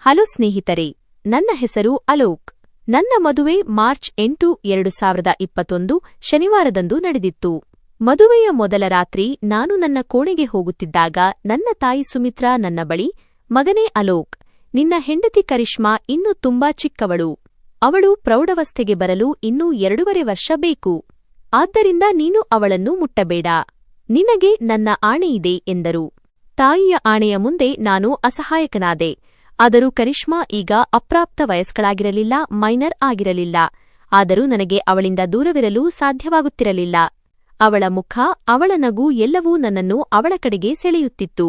Hello ಸ್ನೇಹಿತರೆ, ನನ್ನ ಹೆಸರು ಅಲೋಕ್. ನನ್ನ ಮದುವೆ ಮಾರ್ಚ್ 8, 2021 ಶನಿವಾರದಂದು ನಡೆದಿತ್ತು. ಮದುವೆಯ ಮೊದಲ ರಾತ್ರಿ ನಾನು ನನ್ನ ಕೋಣೆಗೆ ಹೋಗುತ್ತಿದ್ದಾಗ ನನ್ನ ತಾಯಿ ಸುಮಿತ್ರಾ ನನ್ನ ಬಳಿ, ಮಗನೇ ಅಲೋಕ್, ನಿನ್ನ ಹೆಂಡತಿ ಕರಿಷ್ಮಾ ಇನ್ನೂ ತುಂಬಾ ಚಿಕ್ಕವಳು. ಅವಳು ಪ್ರೌಢಾವಸ್ಥೆಗೆ ಬರಲು ಇನ್ನೂ 2.5 ವರ್ಷ ಬೇಕು. ಆದ್ದರಿಂದ ನೀನು ಅವಳನ್ನು ಮುಟ್ಟಬೇಡ. ನಿನಗೆ ನನ್ನ ಆಣೆಯಿದೆ ಎಂದರು. ತಾಯಿಯ ಆಣೆಯ ಮುಂದೆ ನಾನು ಅಸಹಾಯಕನಾದೆ. ಆದರೂ ಕರಿಷ್ಮಾ ಈಗ ಅಪ್ರಾಪ್ತ ವಯಸ್ಕಳಾಗಿರಲಿಲ್ಲ, ಮೈನರ್ ಆಗಿರಲಿಲ್ಲ. ಆದರೂ ನನಗೆ ಅವಳಿಂದ ದೂರವಿರಲು ಸಾಧ್ಯವಾಗುತ್ತಿರಲಿಲ್ಲ. ಅವಳ ಮುಖ, ಅವಳ ನಗು ಎಲ್ಲವೂ ನನ್ನನ್ನು ಅವಳ ಕಡೆಗೆ ಸೆಳೆಯುತ್ತಿತ್ತು.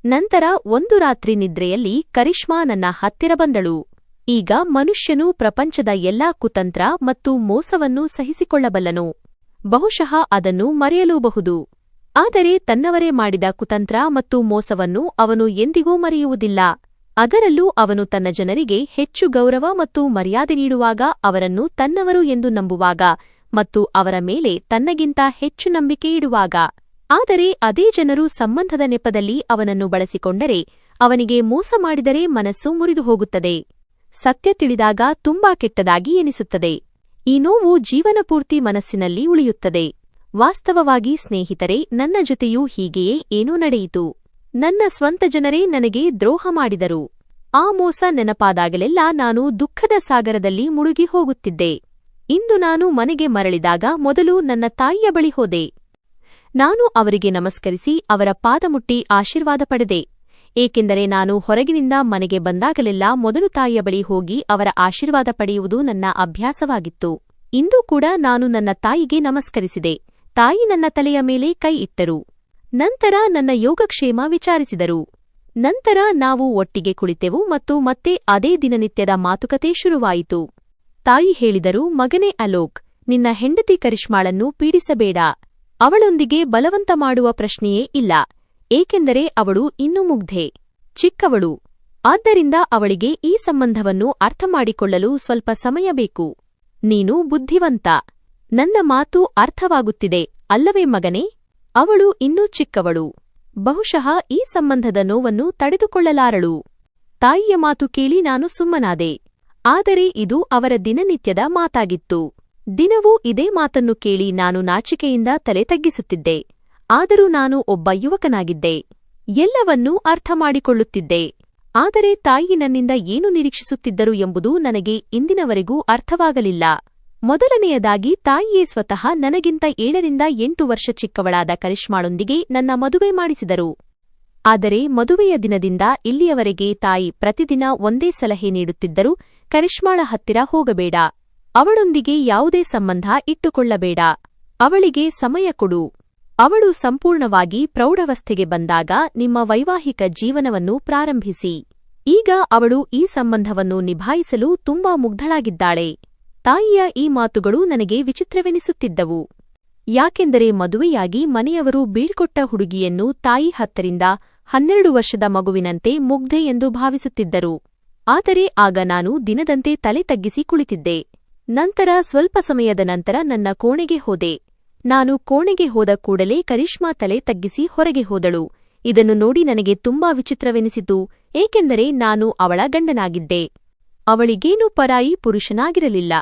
ನಂತರ ಒಂದು ರಾತ್ರಿ ನಿದ್ರೆಯಲ್ಲಿ ಕರಿಷ್ಮಾ ನನ್ನ ಹತ್ತಿರ ಬಂದಳು. ಈಗ ಮನುಷ್ಯನು ಪ್ರಪಂಚದ ಎಲ್ಲಾ ಕುತಂತ್ರ ಮತ್ತು ಮೋಸವನ್ನು ಸಹಿಸಿಕೊಳ್ಳಬಲ್ಲನು. ಬಹುಶಃ ಅದನ್ನು ಮರೆಯಲೂಬಹುದು. ಆದರೆ ತನ್ನವರೇ ಮಾಡಿದ ಕುತಂತ್ರ ಮತ್ತು ಮೋಸವನ್ನು ಅವನು ಎಂದಿಗೂ ಮರೆಯುವುದಿಲ್ಲ. ಅದರಲ್ಲೂ ಅವನು ತನ್ನ ಜನರಿಗೆ ಹೆಚ್ಚು ಗೌರವ ಮತ್ತು ಮರ್ಯಾದೆ ನೀಡುವಾಗ, ಅವರನ್ನು ತನ್ನವರು ಎಂದು ನಂಬುವಾಗ ಮತ್ತು ಅವರ ಮೇಲೆ ತನ್ನಗಿಂತ ಹೆಚ್ಚು ನಂಬಿಕೆ ಇಡುವಾಗ. ಆದರೆ ಅದೇ ಜನರು ಸಂಬಂಧದ ನೆಪದಲ್ಲಿ ಅವನನ್ನು ಬಳಸಿಕೊಂಡರೆ, ಅವನಿಗೆ ಮೋಸ ಮಾಡಿದರೆ ಮನಸ್ಸು ಮುರಿದು ಹೋಗುತ್ತದೆ. ಸತ್ಯ ತಿಳಿದಾಗ ತುಂಬಾ ಕೆಟ್ಟದಾಗಿ ಎನಿಸುತ್ತದೆ. ಈ ನೋವು ಜೀವನಪೂರ್ತಿ ಮನಸ್ಸಿನಲ್ಲಿ ಉಳಿಯುತ್ತದೆ. ವಾಸ್ತವವಾಗಿ ಸ್ನೇಹಿತರೆ, ನನ್ನ ಜೊತೆಯೂ ಹೀಗೆಯೇ ಏನೋ ನಡೆಯಿತು. ನನ್ನ ಸ್ವಂತ ಜನರೇ ನನಗೆ ದ್ರೋಹ ಮಾಡಿದರು. ಆ ಮೋಸ ನೆನಪಾದಾಗಲೆಲ್ಲ ನಾನು ದುಃಖದ ಸಾಗರದಲ್ಲಿ ಮುಳುಗಿ ಹೋಗುತ್ತಿದ್ದೆ. ಇಂದು ನಾನು ಮನೆಗೆ ಮರಳಿದಾಗ ಮೊದಲು ನನ್ನ ತಾಯಿಯ ಬಳಿ ಹೋದೆ. ನಾನು ಅವರಿಗೆ ನಮಸ್ಕರಿಸಿ ಅವರ ಪಾದಮುಟ್ಟಿ ಆಶೀರ್ವಾದ ಪಡೆದೆ. ಏಕೆಂದರೆ ನಾನು ಹೊರಗಿನಿಂದ ಮನೆಗೆ ಬಂದಾಗಲೆಲ್ಲ ಮೊದಲು ತಾಯಿಯ ಬಳಿ ಹೋಗಿ ಅವರ ಆಶೀರ್ವಾದ ಪಡೆಯುವುದು ನನ್ನ ಅಭ್ಯಾಸವಾಗಿತ್ತು. ಇಂದೂ ಕೂಡ ನಾನು ನನ್ನ ತಾಯಿಗೆ ನಮಸ್ಕರಿಸಿದೆ. ತಾಯಿ ನನ್ನ ತಲೆಯ ಮೇಲೆ ಕೈ ಇಟ್ಟರು. ನಂತರ ನನ್ನ ಯೋಗಕ್ಷೇಮ ವಿಚಾರಿಸಿದರು. ನಂತರ ನಾವು ಒಟ್ಟಿಗೆ ಕುಳಿತೆವು ಮತ್ತು ಮತ್ತೆ ಅದೇ ದಿನನಿತ್ಯದ ಮಾತುಕತೆ ಶುರುವಾಯಿತು. ತಾಯಿ ಹೇಳಿದರು, ಮಗನೇ ಅಲೋಕ್, ನಿನ್ನ ಹೆಂಡತಿ ಕರಿಷ್ಮಾಳನ್ನು ಪೀಡಿಸಬೇಡ. ಅವಳೊಂದಿಗೆ ಬಲವಂತ ಮಾಡುವ ಪ್ರಶ್ನೆಯೇ ಇಲ್ಲ. ಏಕೆಂದರೆ ಅವಳು ಇನ್ನೂ ಮುಗ್ಧೆ, ಚಿಕ್ಕವಳು. ಆದ್ದರಿಂದ ಅವಳಿಗೆ ಈ ಸಂಬಂಧವನ್ನು ಅರ್ಥಮಾಡಿಕೊಳ್ಳಲು ಸ್ವಲ್ಪ ಸಮಯ ಬೇಕು. ನೀನು ಬುದ್ಧಿವಂತ. ನನ್ನ ಮಾತು ಅರ್ಥವಾಗುತ್ತಿದೆ ಅಲ್ಲವೇ ಮಗನೇ? ಅವಳು ಇನ್ನೂ ಚಿಕ್ಕವಳು. ಬಹುಶಃ ಈ ಸಂಬಂಧದ ನೋವನ್ನು ತಡೆದುಕೊಳ್ಳಲಾರಳು. ತಾಯಿಯ ಮಾತು ಕೇಳಿ ನಾನು ಸುಮ್ಮನಾದೆ. ಆದರೆ ಇದು ಅವರ ದಿನನಿತ್ಯದ ಮಾತಾಗಿತ್ತು. ದಿನವೂ ಇದೇ ಮಾತನ್ನು ಕೇಳಿ ನಾನು ನಾಚಿಕೆಯಿಂದ ತಲೆ ತಗ್ಗಿಸುತ್ತಿದ್ದೆ. ಆದರೂ ನಾನು ಒಬ್ಬ ಯುವಕನಾಗಿದ್ದೆ. ಎಲ್ಲವನ್ನೂ ಅರ್ಥಮಾಡಿಕೊಳ್ಳುತ್ತಿದ್ದೆ. ಆದರೆ ತಾಯಿ ನನ್ನಿಂದ ಏನು ನಿರೀಕ್ಷಿಸುತ್ತಿದ್ದರು ಎಂಬುದು ನನಗೆ ಇಂದಿನವರೆಗೂ ಅರ್ಥವಾಗಲಿಲ್ಲ. ಮೊದಲನೆಯದಾಗಿ ತಾಯಿಯೇ ಸ್ವತಃ ನನಗಿಂತ 7 ವರ್ಷ ಚಿಕ್ಕವಳಾದ ಕರಿಷ್ಮಾಳೊಂದಿಗೆ ನನ್ನ ಮದುವೆ ಮಾಡಿಸಿದರು. ಆದರೆ ಮದುವೆಯ ದಿನದಿಂದ ಇಲ್ಲಿಯವರೆಗೆ ತಾಯಿ ಪ್ರತಿದಿನ ಒಂದೇ ಸಲಹೆ ನೀಡುತ್ತಿದ್ದರು, ಕರಿಷ್ಮಾಳ ಹತ್ತಿರ ಹೋಗಬೇಡ. ಅವಳೊಂದಿಗೆ ಯಾವುದೇ ಸಂಬಂಧ ಇಟ್ಟುಕೊಳ್ಳಬೇಡ. ಅವಳಿಗೆ ಸಮಯ ಕೊಡು. ಅವಳು ಸಂಪೂರ್ಣವಾಗಿ ಪ್ರೌಢಾವಸ್ಥೆಗೆ ಬಂದಾಗ ನಿಮ್ಮ ವೈವಾಹಿಕ ಜೀವನವನ್ನು ಪ್ರಾರಂಭಿಸಿ. ಈಗ ಅವಳು ಈ ಸಂಬಂಧವನ್ನು ನಿಭಾಯಿಸಲು ತುಂಬಾ ಮುಗ್ಧಳಾಗಿದ್ದಾಳೆ. ತಾಯಿಯ ಈ ಮಾತುಗಳು ನನಗೆ ವಿಚಿತ್ರವೆನಿಸುತ್ತಿದ್ದವು. ಯಾಕೆಂದರೆ ಮದುವೆಯಾಗಿ ಮನೆಯವರು ಬೀಳ್ಕೊಟ್ಟ ಹುಡುಗಿಯನ್ನು ತಾಯಿ 10-12 ವರ್ಷದ ಮಗುವಿನಂತೆ ಮುಗ್ಧೆ ಎಂದು ಭಾವಿಸುತ್ತಿದ್ದರು. ಆದರೆ ಆಗ ನಾನು ದಿನದಂತೆ ತಲೆ ತಗ್ಗಿಸಿ ಕುಳಿತಿದ್ದೆ. ನಂತರ ಸ್ವಲ್ಪ ಸಮಯದ ನಂತರ ನನ್ನ ಕೋಣೆಗೆ ಹೋದೆ. ನಾನು ಕೋಣೆಗೆ ಹೋದ ಕೂಡಲೇ ಕರಿಷ್ಮಾ ತಲೆ ತಗ್ಗಿಸಿ ಹೊರಗೆ ಹೋದಳು. ಇದನ್ನು ನೋಡಿ ನನಗೆ ತುಂಬಾ ವಿಚಿತ್ರವೆನಿಸಿತು, ಏಕೆಂದರೆ ನಾನು ಅವಳ ಗಂಡನಾಗಿದ್ದೆ. ಅವಳಿಗೇನೂ ಪರಾಯಿ ಪುರುಷನಾಗಿರಲಿಲ್ಲ.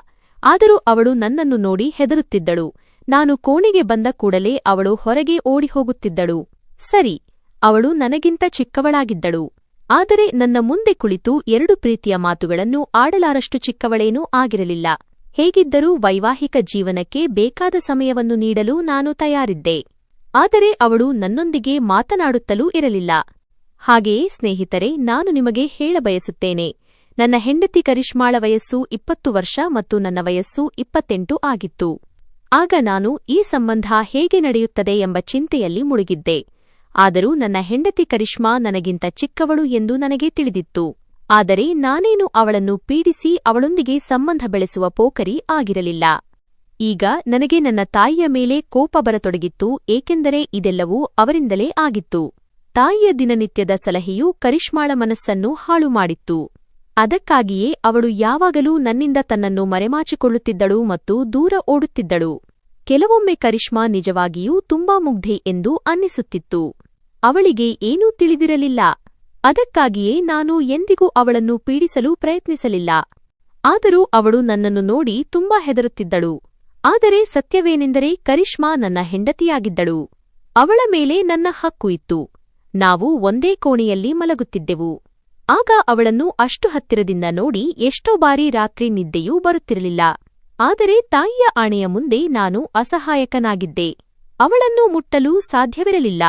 ಆದರೂ ಅವಳು ನನ್ನನ್ನು ನೋಡಿ ಹೆದರುತ್ತಿದ್ದಳು. ನಾನು ಕೋಣೆಗೆ ಬಂದ ಕೂಡಲೇ ಅವಳು ಹೊರಗೆ ಓಡಿಹೋಗುತ್ತಿದ್ದಳು. ಸರಿ, ಅವಳು ನನಗಿಂತ ಚಿಕ್ಕವಳಾಗಿದ್ದಳು. ಆದರೆ ನನ್ನ ಮುಂದೆ ಕುಳಿತು 2 ಪ್ರೀತಿಯ ಮಾತುಗಳನ್ನು ಆಡಲಾರಷ್ಟು ಚಿಕ್ಕವಳೇನೂ ಆಗಿರಲಿಲ್ಲ. ಹೇಗಿದ್ದರೂ ವೈವಾಹಿಕ ಜೀವನಕ್ಕೆ ಬೇಕಾದ ಸಮಯವನ್ನು ನೀಡಲು ನಾನು ತಯಾರಿದ್ದೆ. ಆದರೆ ಅವಳು ನನ್ನೊಂದಿಗೆ ಮಾತನಾಡುತ್ತಲೂ ಇರಲಿಲ್ಲ. ಹಾಗೆಯೇ ಸ್ನೇಹಿತರೆ, ನಾನು ನಿಮಗೆ ಹೇಳಬಯಸುತ್ತೇನೆ, ನನ್ನ ಹೆಂಡತಿ ಕರಿಷ್ಮಾಳ ವಯಸ್ಸು 20 ವರ್ಷ ಮತ್ತು ನನ್ನ ವಯಸ್ಸು 28 ಆಗಿತ್ತು. ಆಗ ನಾನು ಈ ಸಂಬಂಧ ಹೇಗೆ ನಡೆಯುತ್ತದೆ ಎಂಬ ಚಿಂತೆಯಲ್ಲಿ ಮುಳುಗಿದ್ದೆ. ಆದರೂ ನನ್ನ ಹೆಂಡತಿ ಕರಿಷ್ಮಾ ನನಗಿಂತ ಚಿಕ್ಕವಳು ಎಂದು ನನಗೆ ತಿಳಿದಿತ್ತು. ಆದರೆ ನಾನೇನು ಅವಳನ್ನು ಪೀಡಿಸಿ ಅವಳೊಂದಿಗೆ ಸಂಬಂಧ ಬೆಳೆಸುವ ಪೋಖರಿ ಆಗಿರಲಿಲ್ಲ. ಈಗ ನನಗೆ ನನ್ನ ತಾಯಿಯ ಮೇಲೆ ಕೋಪ ಬರತೊಡಗಿತ್ತು, ಏಕೆಂದರೆ ಇದೆಲ್ಲವೂ ಅವರಿಂದಲೇ ಆಗಿತ್ತು. ತಾಯಿಯ ದಿನನಿತ್ಯದ ಸಲಹೆಯು ಕರಿಷ್ಮಾಳ ಮನಸ್ಸನ್ನು ಹಾಳು ಮಾಡಿತ್ತು. ಅದಕ್ಕಾಗಿಯೇ ಅವಳು ಯಾವಾಗಲೂ ನನ್ನಿಂದ ತನ್ನನ್ನು ಮರೆಮಾಚಿಕೊಳ್ಳುತ್ತಿದ್ದಳು ಮತ್ತು ದೂರ ಓಡುತ್ತಿದ್ದಳು. ಕೆಲವೊಮ್ಮೆ ಕರಿಷ್ಮಾ ನಿಜವಾಗಿಯೂ ತುಂಬಾ ಮುಗ್ಧೆ ಎಂದು ಅನ್ನಿಸುತ್ತಿತ್ತು. ಅವಳಿಗೆ ಏನೂ ತಿಳಿದಿರಲಿಲ್ಲ. ಅದಕ್ಕಾಗಿಯೇ ನಾನು ಎಂದಿಗೂ ಅವಳನ್ನು ಪೀಡಿಸಲು ಪ್ರಯತ್ನಿಸಲಿಲ್ಲ. ಆದರೂ ಅವಳು ನನ್ನನ್ನು ನೋಡಿ ತುಂಬಾ ಹೆದರುತ್ತಿದ್ದಳು. ಆದರೆ ಸತ್ಯವೇನೆಂದರೆ ಕರಿಷ್ಮಾ ನನ್ನ ಹೆಂಡತಿಯಾಗಿದ್ದಳು. ಅವಳ ಮೇಲೆ ನನ್ನ ಹಕ್ಕು ಇತ್ತು. ನಾವು ಒಂದೇ ಕೋಣೆಯಲ್ಲಿ ಮಲಗುತ್ತಿದ್ದೆವು. ಆಗ ಅವಳನ್ನು ಅಷ್ಟು ಹತ್ತಿರದಿಂದ ನೋಡಿ ಎಷ್ಟೋ ಬಾರಿ ರಾತ್ರಿ ನಿದ್ದೆಯೂ ಬರುತ್ತಿರಲಿಲ್ಲ. ಆದರೆ ತಾಯಿಯ ಆಣೆಯ ಮುಂದೆ ನಾನು ಅಸಹಾಯಕನಾಗಿದ್ದೆ. ಅವಳನ್ನು ಮುಟ್ಟಲು ಸಾಧ್ಯವಿರಲಿಲ್ಲ.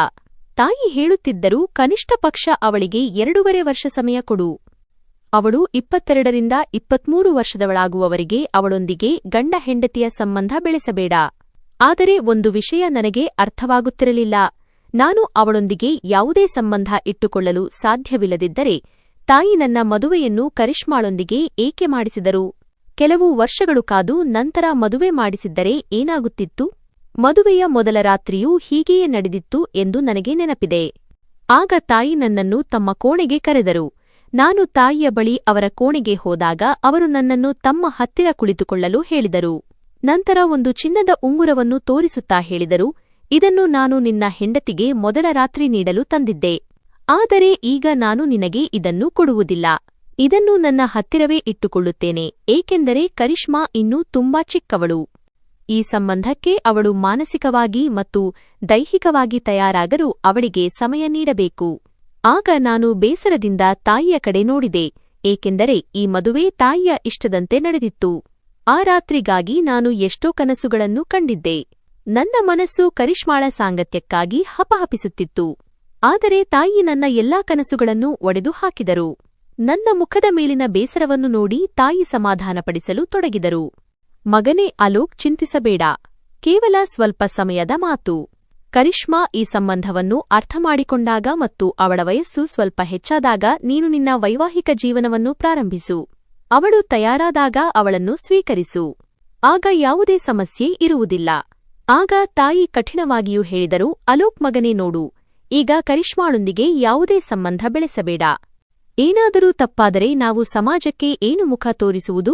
ತಾಯಿ ಹೇಳುತ್ತಿದ್ದರೂ ಕನಿಷ್ಠ ಪಕ್ಷ ಅವಳಿಗೆ 2.5 ವರ್ಷ ಸಮಯ ಕೊಡು. ಅವಳು 22ರಿಂದ 23 ವರ್ಷದವಳಾಗುವವರೆಗೆ ಅವಳೊಂದಿಗೆ ಗಂಡ ಹೆಂಡತಿಯ ಸಂಬಂಧ ಬೆಳೆಸಬೇಡ. ಆದರೆ ಒಂದು ವಿಷಯ ನನಗೆ ಅರ್ಥವಾಗುತ್ತಿರಲಿಲ್ಲ. ನಾನು ಅವಳೊಂದಿಗೆ ಯಾವುದೇ ಸಂಬಂಧ ಇಟ್ಟುಕೊಳ್ಳಲು ಸಾಧ್ಯವಿಲ್ಲದಿದ್ದರೆ ತಾಯಿ ನನ್ನ ಮದುವೆಯನ್ನು ಕರಿಷ್ಮಾಳೊಂದಿಗೆ ಏಕೆ ಮಾಡಿಸಿದರು? ಕೆಲವು ವರ್ಷಗಳು ಕಾದು ನಂತರ ಮದುವೆ ಮಾಡಿಸಿದ್ದರೆ ಏನಾಗುತ್ತಿತ್ತು? ಮದುವೆಯ ಮೊದಲ ರಾತ್ರಿಯೂ ಹೀಗೆಯೇ ನಡೆದಿತ್ತು ಎಂದು ನನಗೆ ನೆನಪಿದೆ. ಆಗ ತಾಯಿ ನನ್ನನ್ನು ತಮ್ಮ ಕೋಣೆಗೆ ಕರೆದರು. ನಾನು ತಾಯಿಯ ಬಳಿ ಅವರ ಕೋಣೆಗೆ ಹೋದಾಗ ಅವರು ನನ್ನನ್ನು ತಮ್ಮ ಹತ್ತಿರ ಕುಳಿತುಕೊಳ್ಳಲು ಹೇಳಿದರು. ನಂತರ ಒಂದು ಚಿನ್ನದ ಉಂಗುರವನ್ನು ತೋರಿಸುತ್ತಾ ಹೇಳಿದರು, ಇದನ್ನು ನಾನು ನಿನ್ನ ಹೆಂಡತಿಗೆ ಮೊದಲ ರಾತ್ರಿ ನೀಡಲು ತಂದಿದ್ದೆ. ಆದರೆ ಈಗ ನಾನು ನಿನಗೆ ಇದನ್ನು ಕೊಡುವುದಿಲ್ಲ. ಇದನ್ನು ನನ್ನ ಹತ್ತಿರವೇ ಇಟ್ಟುಕೊಳ್ಳುತ್ತೇನೆ, ಏಕೆಂದರೆ ಕರಿಷ್ಮಾ ಇನ್ನೂ ತುಂಬಾ ಚಿಕ್ಕವಳು. ಈ ಸಂಬಂಧಕ್ಕೆ ಅವಳು ಮಾನಸಿಕವಾಗಿ ಮತ್ತು ದೈಹಿಕವಾಗಿ ತಯಾರಾಗಲು ಅವಳಿಗೆ ಸಮಯ ನೀಡಬೇಕು. ಆಗ ನಾನು ಬೇಸರದಿಂದ ತಾಯಿಯ ಕಡೆ ನೋಡಿದೆ, ಏಕೆಂದರೆ ಈ ಮದುವೆ ತಾಯಿಯ ಇಷ್ಟದಂತೆ ನಡೆದಿತ್ತು. ಆ ರಾತ್ರಿಗಾಗಿ ನಾನು ಎಷ್ಟೋ ಕನಸುಗಳನ್ನು ಕಂಡಿದ್ದೆ. ನನ್ನ ಮನಸ್ಸು ಕರಿಷ್ಮಾಳ ಸಾಂಗತ್ಯಕ್ಕಾಗಿ ಹಪಹಪಿಸುತ್ತಿತ್ತು. ಆದರೆ ತಾಯಿ ನನ್ನ ಎಲ್ಲಾ ಕನಸುಗಳನ್ನು ಒಡೆದು ಹಾಕಿದರು. ನನ್ನ ಮುಖದ ಮೇಲಿನ ಬೇಸರವನ್ನು ನೋಡಿ ತಾಯಿ ಸಮಾಧಾನಪಡಿಸಲು ತೊಡಗಿದರು. ಮಗನೇ ಅಲೋಕ್, ಚಿಂತಿಸಬೇಡ. ಕೇವಲ ಸ್ವಲ್ಪ ಸಮಯದ ಮಾತು. ಕರಿಷ್ಮಾ ಈ ಸಂಬಂಧವನ್ನು ಅರ್ಥಮಾಡಿಕೊಂಡಾಗ ಮತ್ತು ಅವಳ ವಯಸ್ಸು ಸ್ವಲ್ಪ ಹೆಚ್ಚಾದಾಗ ನೀನು ನಿನ್ನ ವೈವಾಹಿಕ ಜೀವನವನ್ನು ಪ್ರಾರಂಭಿಸು. ಅವಳು ತಯಾರಾದಾಗ ಅವಳನ್ನು ಸ್ವೀಕರಿಸು. ಆಗ ಯಾವುದೇ ಸಮಸ್ಯೆ ಇರುವುದಿಲ್ಲ. ಆಗ ತಾಯಿ ಕಠಿಣವಾಗಿಯೂ ಹೇಳಿದರು, ಅಲೋಕ್ ಮಗನೇ ನೋಡು, ಈಗ ಕರಿಷ್ಮಾಳೊಂದಿಗೆ ಯಾವುದೇ ಸಂಬಂಧ ಬೆಳೆಸಬೇಡ. ಏನಾದರೂ ತಪ್ಪಾದರೆ ನಾವು ಸಮಾಜಕ್ಕೆ ಏನು ಮುಖ ತೋರಿಸುವುದು?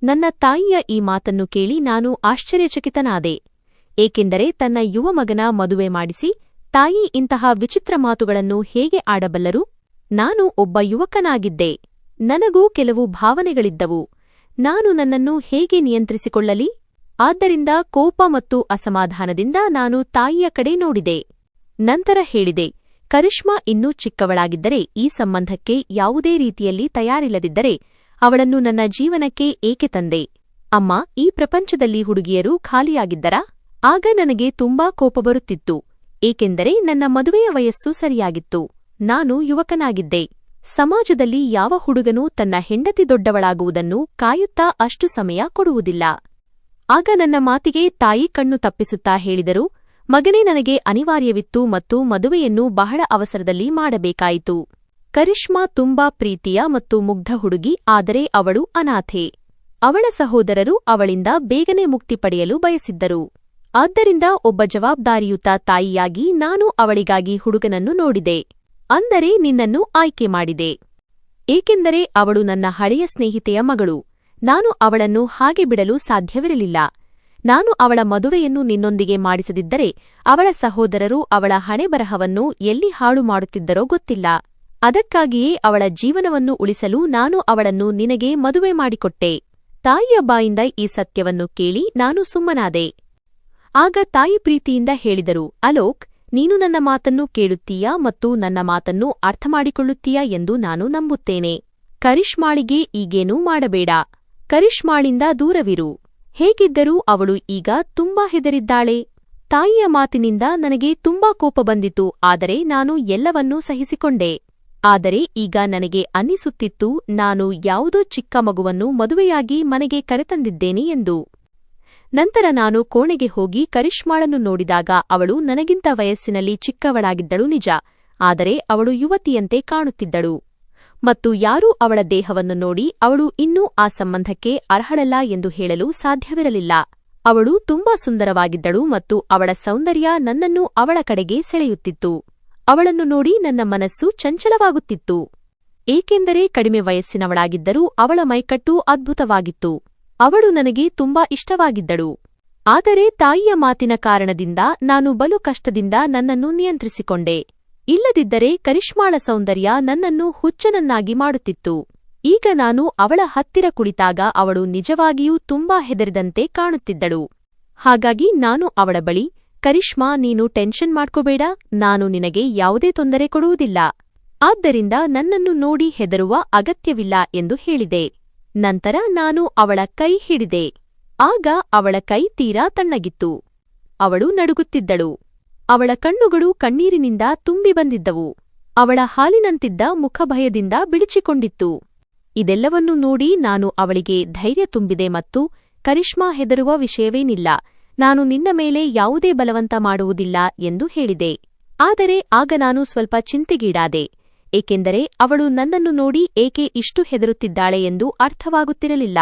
ನನ್ನ ತಾಯಿಯ ಈ ಮಾತನ್ನು ಕೇಳಿ ನಾನು ಆಶ್ಚರ್ಯಚಕಿತನಾದೆ. ಏಕೆಂದರೆ ತನ್ನ ಯುವ ಮಗನ ಮದುವೆ ಮಾಡಿಸಿ ತಾಯಿ ಇಂತಹ ವಿಚಿತ್ರ ಮಾತುಗಳನ್ನು ಹೇಗೆ ಆಡಬಲ್ಲರು? ನಾನು ಒಬ್ಬ ಯುವಕನಾಗಿದ್ದೆ. ನನಗೂ ಕೆಲವು ಭಾವನೆಗಳಿದ್ದವು. ನಾನು ನನ್ನನ್ನು ಹೇಗೆ ನಿಯಂತ್ರಿಸಿಕೊಳ್ಳಲಿ? ಆದ್ದರಿಂದ ಕೋಪ ಮತ್ತು ಅಸಮಾಧಾನದಿಂದ ನಾನು ತಾಯಿಯ ಕಡೆ ನೋಡಿದೆ. ನಂತರ ಹೇಳಿದೆ, ಕರಿಷ್ಮಾ ಇನ್ನೂ ಚಿಕ್ಕವಳಾಗಿದ್ದರೆ, ಈ ಸಂಬಂಧಕ್ಕೆ ಯಾವುದೇ ರೀತಿಯಲ್ಲಿ ತಯಾರಿಲ್ಲದಿದ್ದರೆ ಅವಳನ್ನು ನನ್ನ ಜೀವನಕ್ಕೆ ಏಕೆ ತಂದೆ? ಅಮ್ಮ, ಈ ಪ್ರಪಂಚದಲ್ಲಿ ಹುಡುಗಿಯರು ಖಾಲಿಯಾಗಿದ್ದರಾ? ಆಗ ನನಗೆ ತುಂಬಾ ಕೋಪ ಬರುತ್ತಿತ್ತು, ಏಕೆಂದರೆ ನನ್ನ ಮದುವೆಯ ವಯಸ್ಸು ಸರಿಯಾಗಿತ್ತು. ನಾನು ಯುವಕನಾಗಿದ್ದೆ. ಸಮಾಜದಲ್ಲಿ ಯಾವ ಹುಡುಗನೂ ತನ್ನ ಹೆಂಡತಿ ದೊಡ್ಡವಳಾಗುವುದನ್ನು ಕಾಯುತ್ತಾ ಅಷ್ಟು ಸಮಯ ಕೊಡುವುದಿಲ್ಲ. ಆಗ ನನ್ನ ಮಾತಿಗೆ ತಾಯಿ ಕಣ್ಣು ತಪ್ಪಿಸುತ್ತಾ ಹೇಳಿದರು, ಮಗನೇ, ನನಗೆ ಅನಿವಾರ್ಯವಿತ್ತು ಮತ್ತು ಮದುವೆಯನ್ನು ಬಹಳ ಅವಸರದಲ್ಲಿ ಮಾಡಬೇಕಾಯಿತು. ಕರಿಷ್ಮಾ ತುಂಬಾ ಪ್ರೀತಿಯ ಮತ್ತು ಮುಗ್ಧ ಹುಡುಗಿ, ಆದರೆ ಅವಳು ಅನಾಥೆ. ಅವಳ ಸಹೋದರರು ಅವಳಿಂದ ಬೇಗನೆ ಮುಕ್ತಿ ಪಡೆಯಲು ಬಯಸಿದ್ದರು. ಆದ್ದರಿಂದ ಒಬ್ಬ ಜವಾಬ್ದಾರಿಯುತ ತಾಯಿಯಾಗಿ ನಾನು ಅವಳಿಗಾಗಿ ಹುಡುಗನನ್ನು ನೋಡಿದೆ. ಅಂದರೆ ನಿನ್ನನ್ನು ಆಯ್ಕೆ ಮಾಡಿದೆ. ಏಕೆಂದರೆ ಅವಳು ನನ್ನ ಹಳೆಯ ಸ್ನೇಹಿತೆಯ ಮಗಳು. ನಾನು ಅವಳನ್ನು ಹಾಗೆ ಬಿಡಲು ಸಾಧ್ಯವಿರಲಿಲ್ಲ. ನಾನು ಅವಳ ಮದುವೆಯನ್ನು ನಿನ್ನೊಂದಿಗೆ ಮಾಡಿಸದಿದ್ದರೆ ಅವಳ ಸಹೋದರರು ಅವಳ ಹಣೆಬರಹವನ್ನು ಎಲ್ಲಿ ಹಾಳು ಮಾಡುತ್ತಿದ್ದರೋ ಗೊತ್ತಿಲ್ಲ. ಅದಕ್ಕಾಗಿಯೇ ಅವಳ ಜೀವನವನ್ನು ಉಳಿಸಲು ನಾನು ಅವಳನ್ನು ನಿನಗೆ ಮದುವೆ ಮಾಡಿಕೊಟ್ಟೆ. ತಾಯಿಯ ಬಾಯಿಂದ ಈ ಸತ್ಯವನ್ನು ಕೇಳಿ ನಾನು ಸುಮ್ಮನಾದೆ. ಆಗ ತಾಯಿ ಪ್ರೀತಿಯಿಂದ ಹೇಳಿದರು, ಅಲೋಕ್, ನೀನು ನನ್ನ ಮಾತನ್ನು ಕೇಳುತ್ತೀಯಾ ಮತ್ತು ನನ್ನ ಮಾತನ್ನು ಅರ್ಥಮಾಡಿಕೊಳ್ಳುತ್ತೀಯಾ ಎಂದು ನಾನು ನಂಬುತ್ತೇನೆ. ಕರಿಷ್ಮಾಳಿಗೆ ಈಗೇನೂ ಮಾಡಬೇಡ. ಕರಿಷ್ಮಾಳಿಂದ ದೂರವಿರು. ಹೇಗಿದ್ದರೂ ಅವಳು ಈಗ ತುಂಬಾ ಹೆದರಿದ್ದಾಳೆ. ತಾಯಿಯ ಮಾತಿನಿಂದ ನನಗೆ ತುಂಬಾ ಕೋಪ ಬಂದಿತು, ಆದರೆ ನಾನು ಎಲ್ಲವನ್ನೂ ಸಹಿಸಿಕೊಂಡೆ. ಆದರೆ ಈಗ ನನಗೆ ಅನ್ನಿಸುತ್ತಿತ್ತು, ನಾನು ಯಾವುದೋ ಚಿಕ್ಕ ಮಗುವನ್ನು ಮದುವೆಯಾಗಿ ಮನೆಗೆ ಕರೆತಂದಿದ್ದೇನೆ ಎಂದು. ನಂತರ ನಾನು ಕೋಣೆಗೆ ಹೋಗಿ ಕರಿಷ್ಮಾಳನ್ನು ನೋಡಿದಾಗ ಅವಳು ನನಗಿಂತ ವಯಸ್ಸಿನಲ್ಲಿ ಚಿಕ್ಕವಳಾಗಿದ್ದಳು ನಿಜ, ಆದರೆ ಅವಳು ಯುವತಿಯಂತೆ ಕಾಣುತ್ತಿದ್ದಳು. ಮತ್ತು ಯಾರೂ ಅವಳ ದೇಹವನ್ನು ನೋಡಿ ಅವಳು ಇನ್ನೂ ಆ ಸಂಬಂಧಕ್ಕೆ ಅರ್ಹಳಲ್ಲ ಎಂದು ಹೇಳಲು ಸಾಧ್ಯವಿರಲಿಲ್ಲ. ಅವಳು ತುಂಬಾ ಸುಂದರವಾಗಿದ್ದಳು ಮತ್ತು ಅವಳ ಸೌಂದರ್ಯ ನನ್ನನ್ನು ಅವಳ ಕಡೆಗೆ ಸೆಳೆಯುತ್ತಿತ್ತು. ಅವಳನ್ನು ನೋಡಿ ನನ್ನ ಮನಸ್ಸು ಚಂಚಲವಾಗುತ್ತಿತ್ತು. ಏಕೆಂದರೆ ಕಡಿಮೆ ವಯಸ್ಸಿನವಳಾಗಿದ್ದರೂ ಅವಳ ಮೈಕಟ್ಟು ಅದ್ಭುತವಾಗಿತ್ತು. ಅವಳು ನನಗೆ ತುಂಬಾ ಇಷ್ಟವಾಗಿದ್ದಳು. ಆದರೆ ತಾಯಿಯ ಮಾತಿನ ಕಾರಣದಿಂದ ನಾನು ಬಲು ಕಷ್ಟದಿಂದ ನನ್ನನ್ನು ನಿಯಂತ್ರಿಸಿಕೊಂಡೆ. ಇಲ್ಲದಿದ್ದರೆ ಕರಿಷ್ಮಾಳ ಸೌಂದರ್ಯ ನನ್ನನ್ನು ಹುಚ್ಚನನ್ನಾಗಿ ಮಾಡುತ್ತಿತ್ತು. ಈಗ ನಾನು ಅವಳ ಹತ್ತಿರ ಕುಳಿತಾಗ ಅವಳು ನಿಜವಾಗಿಯೂ ತುಂಬಾ ಹೆದರಿದಂತೆ ಕಾಣುತ್ತಿದ್ದಳು. ಹಾಗಾಗಿ ನಾನು ಅವಳ ಬಳಿ, ಕರಿಷ್ಮಾ, ನೀನು ಟೆನ್ಷನ್ ಮಾಡ್ಕೋಬೇಡ, ನಾನು ನಿನಗೆ ಯಾವುದೇ ತೊಂದರೆ ಕೊಡುವುದಿಲ್ಲ. ಆದ್ದರಿಂದ ನನ್ನನ್ನು ನೋಡಿ ಹೆದರುವ ಅಗತ್ಯವಿಲ್ಲ ಎಂದು ಹೇಳಿದೆ. ನಂತರ ನಾನು ಅವಳ ಕೈ ಹಿಡಿದೆ. ಆಗ ಅವಳ ಕೈ ತೀರಾ ತಣ್ಣಗಿತ್ತು. ಅವಳು ನಡುಗುತ್ತಿದ್ದಳು. ಅವಳ ಕಣ್ಣುಗಳು ಕಣ್ಣೀರಿನಿಂದ ತುಂಬಿ ಬಂದಿದ್ದವು. ಅವಳ ಹಾಲಿನಂತಿದ್ದ ಮುಖ ಭಯದಿಂದ ಬಿಳಿಚಿಕೊಂಡಿತ್ತು. ಇದೆಲ್ಲವನ್ನೂ ನೋಡಿ ನಾನು ಅವಳಿಗೆ ಧೈರ್ಯ ತುಂಬಿದೆ ಮತ್ತು ಕರಿಷ್ಮಾ, ಹೆದರುವ ವಿಷಯವೇನಿಲ್ಲ, ನಾನು ನಿನ್ನ ಮೇಲೆ ಯಾವುದೇ ಬಲವಂತ ಮಾಡುವುದಿಲ್ಲ ಎಂದು ಹೇಳಿದೆ. ಆದರೆ ಆಗ ನಾನು ಸ್ವಲ್ಪ ಚಿಂತೆಗೀಡಾದೆ, ಏಕೆಂದರೆ ಅವಳು ನನ್ನನ್ನು ನೋಡಿ ಏಕೆ ಇಷ್ಟು ಹೆದರುತ್ತಿದ್ದಾಳೆ ಎಂದು ಅರ್ಥವಾಗುತ್ತಿರಲಿಲ್ಲ.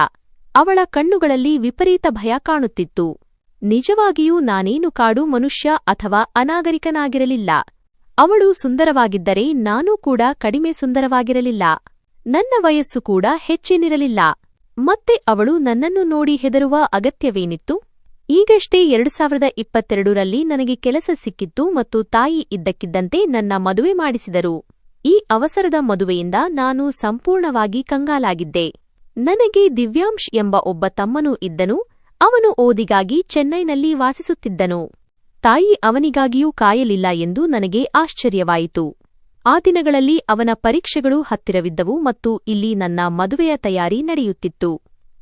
ಅವಳ ಕಣ್ಣುಗಳಲ್ಲಿ ವಿಪರೀತ ಭಯ ಕಾಣುತ್ತಿತ್ತು. ನಿಜವಾಗಿಯೂ ನಾನೇನು ಕಾಡು ಮನುಷ್ಯ ಅಥವಾ ಅನಾಗರಿಕನಾಗಿರಲಿಲ್ಲ. ಅವಳು ಸುಂದರವಾಗಿದ್ದರೆ ನಾನೂ ಕೂಡ ಕಡಿಮೆ ಸುಂದರವಾಗಿರಲಿಲ್ಲ. ನನ್ನ ವಯಸ್ಸು ಕೂಡ ಹೆಚ್ಚೇನಿರಲಿಲ್ಲ. ಮತ್ತೆ ಅವಳು ನನ್ನನ್ನು ನೋಡಿ ಹೆದರುವ ಅಗತ್ಯವೇನಿತ್ತು? ಈಗಷ್ಟೇ 2022ರಲ್ಲಿ ನನಗೆ ಕೆಲಸ ಸಿಕ್ಕಿತ್ತು ಮತ್ತು ತಾಯಿ ಇದ್ದಕ್ಕಿದ್ದಂತೆ ನನ್ನ ಮದುವೆ ಮಾಡಿಸಿದರು. ಈ ಅವಸರದ ಮದುವೆಯಿಂದ ನಾನು ಸಂಪೂರ್ಣವಾಗಿ ಕಂಗಾಲಾಗಿದ್ದೆ. ನನಗೆ ದಿವ್ಯಾಂಶ್ ಎಂಬ ಒಬ್ಬ ತಮ್ಮನೂ ಇದ್ದನು. ಅವನು ಓದಿಗಾಗಿ ಚೆನ್ನೈನಲ್ಲಿ ವಾಸಿಸುತ್ತಿದ್ದನು. ತಾಯಿ ಅವನಿಗಾಗಿಯೂ ಕಾಯಲಿಲ್ಲ ಎಂದು ನನಗೆ ಆಶ್ಚರ್ಯವಾಯಿತು. ಆ ದಿನಗಳಲ್ಲಿ ಅವನ ಪರೀಕ್ಷೆಗಳು ಹತ್ತಿರವಿದ್ದವು ಮತ್ತು ಇಲ್ಲಿ ನನ್ನ ಮದುವೆಯ ತಯಾರಿ ನಡೆಯುತ್ತಿತ್ತು.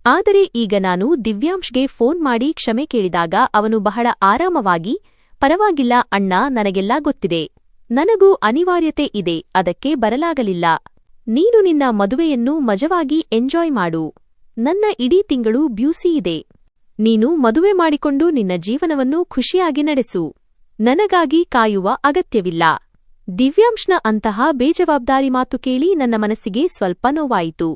ಆದರೆ ಈಗ ನಾನು ದಿವ್ಯಾಂಶ್ಗೆ ಫೋನ್ ಮಾಡಿ ಕ್ಷಮೆ ಕೇಳಿದಾಗ ಅವನು ಬಹಳ ಆರಾಮವಾಗಿ, ಪರವಾಗಿಲ್ಲ ಅಣ್ಣ, ನನಗೆಲ್ಲಾ ಗೊತ್ತಿದೆ, ನನಗೂ ಅನಿವಾರ್ಯತೆ ಇದೆ, ಅದಕ್ಕೆ ಬರಲಾಗಲಿಲ್ಲ. ನೀನು ನಿನ್ನ ಮದುವೆಯನ್ನು ಮಜವಾಗಿ ಎಂಜಾಯ್ ಮಾಡು. ನನ್ನ ಇಡೀ ತಿಂಗಳು ಬ್ಯೂಸಿ ಇದೆ. ನೀನು ಮದುವೆ ಮಾಡಿಕೊಂಡು ನಿನ್ನ ಜೀವನವನ್ನು ಖುಷಿಯಾಗಿ ನಡೆಸು. ನನಗಾಗಿ ಕಾಯುವ ಅಗತ್ಯವಿಲ್ಲ. ದಿವ್ಯಾಂಶ್ನ ಅಂತಹ ಬೇಜವಾಬ್ದಾರಿ ಮಾತು ಕೇಳಿ ನನ್ನ ಮನಸ್ಸಿಗೆ ಸ್ವಲ್ಪ ನೋವಾಯಿತು.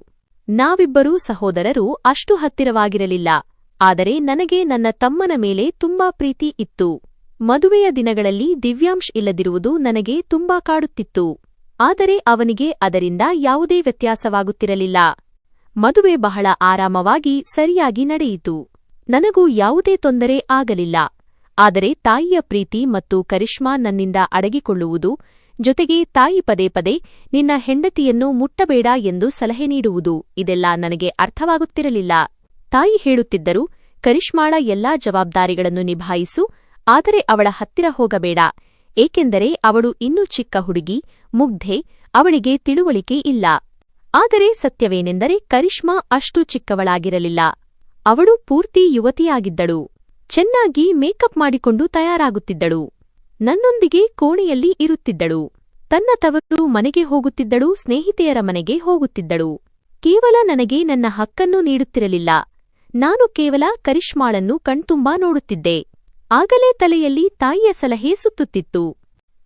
ನಾವಿಬ್ಬರೂ ಸಹೋದರರು ಅಷ್ಟು ಹತ್ತಿರವಾಗಿರಲಿಲ್ಲ. ಆದರೆ ನನಗೆ ನನ್ನ ತಮ್ಮನ ಮೇಲೆ ತುಂಬಾ ಪ್ರೀತಿ ಇತ್ತು. ಮದುವೆಯ ದಿನಗಳಲ್ಲಿ ದಿವ್ಯಾಂಶ್ ಇಲ್ಲದಿರುವುದು ನನಗೆ ತುಂಬಾ ಕಾಡುತ್ತಿತ್ತು. ಆದರೆ ಅವನಿಗೆ ಅದರಿಂದ ಯಾವುದೇ ವ್ಯತ್ಯಾಸವಾಗುತ್ತಿರಲಿಲ್ಲ. ಮದುವೆ ಬಹಳ ಆರಾಮವಾಗಿ ಸರಿಯಾಗಿ ನಡೆಯಿತು. ನನಗೂ ಯಾವುದೇ ತೊಂದರೆ ಆಗಲಿಲ್ಲ. ಆದರೆ ತಾಯಿಯ ಪ್ರೀತಿ ಮತ್ತು ಕರಿಷ್ಮಾ ನನ್ನಿಂದ ಅಡಗಿಕೊಳ್ಳುವುದು, ಜೊತೆಗೆ ತಾಯಿ ಪದೇ ಪದೇ ನಿನ್ನ ಹೆಂಡತಿಯನ್ನು ಮುಟ್ಟಬೇಡ ಎಂದು ಸಲಹೆ ನೀಡುವುದು, ಇದೆಲ್ಲ ನನಗೆ ಅರ್ಥವಾಗುತ್ತಿರಲಿಲ್ಲ. ತಾಯಿ ಹೇಳುತ್ತಿದ್ದರು, ಕರಿಷ್ಮಾಳ ಎಲ್ಲಾ ಜವಾಬ್ದಾರಿಗಳನ್ನು ನಿಭಾಯಿಸು, ಆದರೆ ಅವಳ ಹತ್ತಿರ ಹೋಗಬೇಡ, ಏಕೆಂದರೆ ಅವಳು ಇನ್ನೂ ಚಿಕ್ಕ ಹುಡುಗಿ, ಮುಗ್ಧೆ, ಅವಳಿಗೆ ತಿಳುವಳಿಕೆ ಇಲ್ಲ. ಆದರೆ ಸತ್ಯವೇನೆಂದರೆ ಕರಿಷ್ಮಾ ಅಷ್ಟು ಚಿಕ್ಕವಳಾಗಿರಲಿಲ್ಲ. ಅವಳು ಪೂರ್ತಿ ಯುವತಿಯಾಗಿದ್ದಳು. ಚೆನ್ನಾಗಿ ಮೇಕಪ್ ಮಾಡಿಕೊಂಡು ತಯಾರಾಗುತ್ತಿದ್ದಳು. ನನ್ನೊಂದಿಗೆ ಕೋಣೆಯಲ್ಲಿ ಇರುತ್ತಿದ್ದಳು. ತನ್ನ ತವರು ಮನೆಗೆ ಹೋಗುತ್ತಿದ್ದಳು, ಸ್ನೇಹಿತೆಯರ ಮನೆಗೆ ಹೋಗುತ್ತಿದ್ದಳು. ಕೇವಲ ನನಗೆ ನನ್ನ ಹಕ್ಕನ್ನು ನೀಡುತ್ತಿರಲಿಲ್ಲ. ನಾನು ಕೇವಲ ಕರಿಷ್ಮಾಳನ್ನು ಕಣ್ತುಂಬಾ ನೋಡುತ್ತಿದ್ದೆ. ಆಗಲೇ ತಲೆಯಲ್ಲಿ ತಾಯಿಯ ಸಲಹೆ ಸುತ್ತುತ್ತಿತ್ತು.